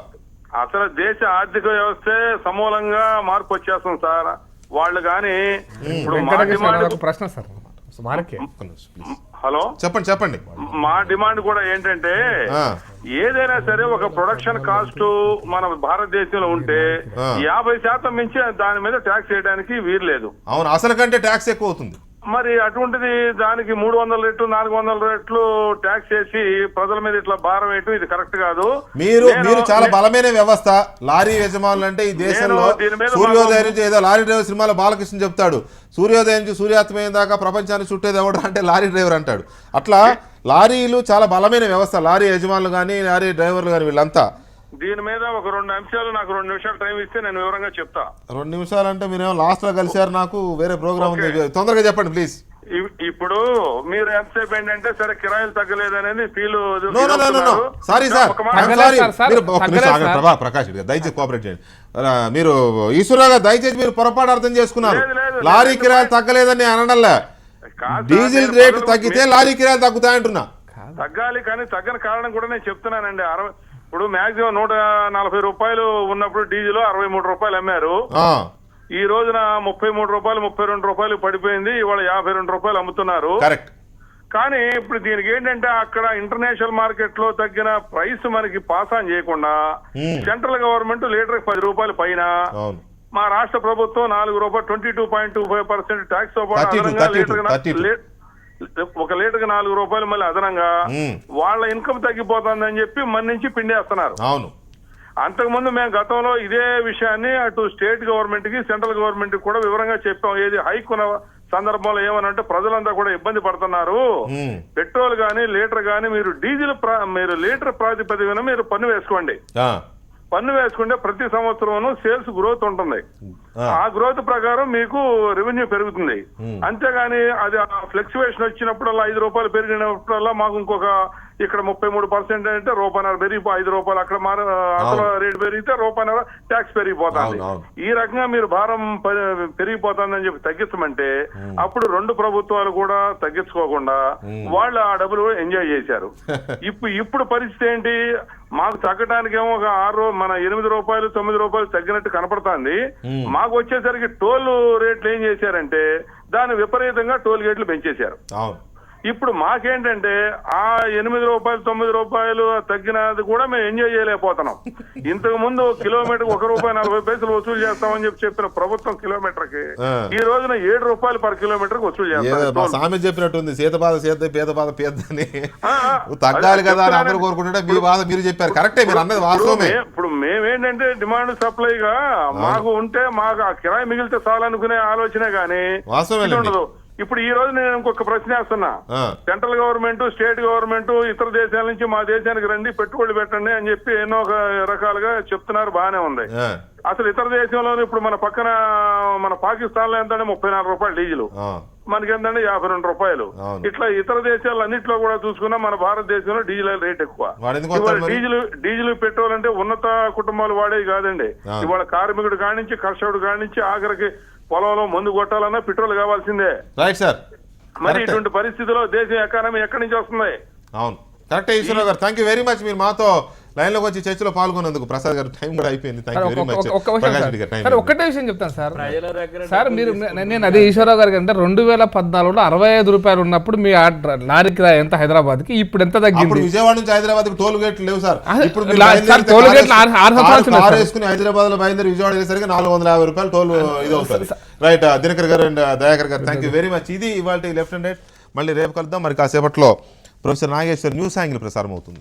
S7: అసలు దేశ ఆర్థిక వ్యవస్థే సమూలంగా మార్పు వచ్చేస్తుంది సార్. వాళ్ళు కానీ ఇప్పుడు
S6: ప్రశ్న సార్ వారికే.
S7: హలో
S1: చెప్పండి.
S7: మా డిమాండ్ కూడా ఏంటంటే, ఏదైనా సరే ఒక ప్రొడక్షన్ కాస్ట్ మన భారతదేశంలో ఉంటే 50% మించి దాని మీద ట్యాక్స్ వేయడానికి వీలు లేదు.
S1: అవును, అసలు కంటే ట్యాక్స్ ఎక్కువ అవుతుంది.
S7: మరి అటువంటిది దానికి 300 రెట్లు 400 రెట్లు ట్యాక్స్ చేసి ప్రజల మీద ఇట్లా భారం వేయటం ఇది కరెక్ట్ కాదు.
S1: మీరు చాలా బలమైన వ్యవస్థ లారీ యజమానులు అంటే ఈ దేశంలో. సూర్యోదయం నుంచి ఏదో లారీ డ్రైవర్ సినిమాలో బాలకృష్ణ చెప్తాడు, సూర్యోదయం నుంచి సూర్యాస్తమయం దాకా ప్రపంచాన్ని చుట్టేది ఎవడు అంటే లారీ డ్రైవర్ అంటాడు. అట్లా లారీలు చాలా బలమైన వ్యవస్థ, లారీ యజమానులు కానీ లారీ డ్రైవర్లు కానీ వీళ్ళంతా.
S7: దీని మీద ఒక 2 అంశాలు నాకు 2 నిమిషాలు టైం ఇస్తే నేను వివరంగా చెప్తా.
S1: 2 నిమిషాలు అంటే మీరేమో లాస్ట్ లో కలిసారు, నాకు వేరే ప్రోగ్రామ్ ఉంది, తొందరగా చెప్పండి ప్లీజ్.
S7: ఇప్పుడు మీరు ఎంతసేపు ఏంటంటే, సరే కిరాయిలు తగ్గలేదు అనేది ఫీల్.
S1: సారీ సార్, ప్రకాష్ దయచేసి కోఆపరేట్ చేయండి. మీరు ఈశ్వరరావు గారు దయచేసి మీరు పొరపాటు అర్థం చేసుకున్నారు. లారీ కిరాయిలు తగ్గలేదని అనడంలే, డీజిల్ రేటు తగ్గితే లారీ కిరాయిలు తగ్గుతాయంటున్నా.
S7: తగ్గాలి, కానీ తగ్గని కారణం కూడా నేను చెప్తున్నానండి. ఇప్పుడు మాక్సిమం 140 రూపాయలు ఉన్నప్పుడు డీజిల్ 63 రూపాయలు అమ్మారు. ఈ రోజున 33 రూపాయలు 32 రూపాయలు పడిపోయింది. ఇవాళ 52 రూపాయలు అమ్ముతున్నారు. కానీ ఇప్పుడు దీనికి ఏంటంటే, అక్కడ ఇంటర్నేషనల్ మార్కెట్ లో తగ్గిన ప్రైస్ మనకి పాస్ ఆన్ చేయకుండా సెంట్రల్ గవర్నమెంట్ లీటర్ 10 రూపాయలు పైన, మా రాష్ట్ర ప్రభుత్వం 4 రూపాయలు 22.25% ట్యాక్స్ తో పాటు ఒక లీటర్ కి 4 రూపాయలు మళ్ళీ అదనంగా వాళ్ళ ఇన్కమ్ తగ్గిపోతుందని చెప్పి మన నుంచి పిండేస్తున్నారు. అంతకుముందు మేము గతంలో ఇదే విషయాన్ని అటు స్టేట్ గవర్నమెంట్ కి సెంట్రల్ గవర్నమెంట్ కి కూడా వివరంగా చెప్పాం. ఏది హైక్ ఉన్న సందర్భంలో ఏమనంటే, ప్రజలంతా కూడా ఇబ్బంది పడుతున్నారు, పెట్రోల్ గానీ లీటర్ గానీ మీరు మీరు లీటర్ ప్రాతిపదికన మీరు పన్ను వేసుకోండి. పన్ను వేసుకుంటే ప్రతి సంవత్సరం సేల్స్ గ్రోత్ ఉంటుంది. ఆ గ్రోత్ ప్రకారం మీకు రెవెన్యూ పెరుగుతుంది. అంతేగాని అది ఫ్లక్చువేషన్ వచ్చినప్పుడల్లా 5 రూపాయలు పెరిగినప్పుడల్లా మాకు ఇంకొక ఇక్కడ 33% అంటే ₹1.5 పెరిగి 5 రూపాయలు అక్కడ అసలు రేటు పెరిగితే ₹1.5 ట్యాక్స్ పెరిగిపోతుంది. ఈ రకంగా మీరు భారం పెరిగిపోతుందని చెప్పి తగ్గించమంటే, అప్పుడు 2 ప్రభుత్వాలు కూడా తగ్గించుకోకుండా వాళ్ళు ఆ డబ్బులు ఎంజాయ్ చేశారు. ఇప్పుడు పరిస్థితి ఏంటి, మాకు తగ్గడానికేమో ఒక 8 రూపాయలు 9 రూపాయలు తగ్గినట్టు కనపడుతుంది. మాకు వచ్చేసరికి టోల్ రేట్లు ఏం చేశారంటే, దాన్ని విపరీతంగా టోల్ గేట్లు పెంచేశారు. ఇప్పుడు మాకేంటంటే ఆ 8 రూపాయలు 9 రూపాయలు తగ్గినది కూడా మేము ఎంజాయ్ చేయలేకపోతున్నాం. ఇంతకు ముందు కిలోమీటర్ ₹1.40 వసూలు చేస్తామని చెప్పిన ప్రభుత్వం కిలోమీటర్ కి ఈ రోజున ₹7 పర్ కిలోమీటర్ వసూలు చేస్తారు.
S1: సామెత చెప్పినట్టుంది, సీత బాధ సీత పేద బాధ పేదని తగ్గాలి కదా అని అందరూ కోరుకుంటుంటే మీ బాధ మీరు చెప్పారు. కరెక్టే, మీరు అన్నది వాస్తవమే.
S7: ఇప్పుడు మేమేంటంటే డిమాండ్ సప్లైగా మాకు ఉంటే మాకు ఆ కిరాయి మిగిలితే చాలనుకునే ఆలోచనే గానీ ఉండదు. ఇప్పుడు ఈ రోజు నేను ఇంకొక ప్రశ్న వేస్తున్నా, సెంట్రల్ గవర్నమెంట్ స్టేట్ గవర్నమెంట్ ఇతర దేశాల నుంచి మా దేశానికి రండి పెట్టుబడులు పెట్టండి అని చెప్పి ఎన్నో రకాలుగా చెప్తున్నారు, బానే ఉంది. అసలు ఇతర దేశంలో ఇప్పుడు మన పక్కన మన పాకిస్తాన్ లో ఎంత 34 రూపాయలు డీజిల్, మనకి ఏంటంటే 52 రూపాయలు. ఇట్లా ఇతర దేశాలు అన్నింటిలో కూడా చూసుకున్నా మన భారతదేశంలో డీజిల్ రేట్ ఎక్కువ. డీజిల్ పెట్రోల్ అంటే ఉన్నత కుటుంబాలు వాడేవి కాదండి. ఇవాళ కార్మికుడు కానించి కర్షకుడు కానించి ఆఖరికి పొలంలో మందు కొట్టాలన్నా పెట్రోల్ కావాల్సిందే.
S1: Right sir.
S7: మరి ఇటువంటి పరిస్థితిలో దేశం ఎకానమీ ఎక్కడి నుంచి వస్తుంది?
S1: అవును, కరెక్టే ఈశ్వరరావు గారు. Thank you very much. మీరు మాతో లైన్లోకి వచ్చి చర్చలో పాల్గొన్నందుకు. ప్రసాద్ గారు టైం కూడా అయిపోయింది. Thank you very much.
S6: Sir ఒక్కటే విషయం చెప్తాను సార్. సార్ మీరు నేను అదే ఈశ్వరరావు గారికి అంటే 2014లో 65 రూపాయలు ఉన్నప్పుడు మీ లారీ కిరాయి ఎంత హైదరాబాద్కి, ఇప్పుడు ఎంత తగ్గింది?
S1: విజయవాడ నుంచి హైదరాబాద్ టోల్ గేట్లు లేవు సార్. ఇప్పుడు
S6: టోల్ గేట్లు 6 సంవత్సరాలు
S1: వేసుకుని హైదరాబాద్ లో బయలుదేరి విజయవాడ వెళ్ళేసరికి 450 రూపాయలు టోల్ ఇది అవుతుంది. రైట్, దినకర్ గారు అండ్ దయాకర్ గారు థ్యాంక్ యూ వెరీ మచ్. ఇది ఇవాళ లెఫ్ట్ అండ్ రైట్. మళ్ళీ రేపు కలుద్దాం. మరి కాసేపట్లో ప్రొఫెసర్ నాగేశ్వర్ న్యూస్ యాంగిల్ ప్రసారం అవుతుంది.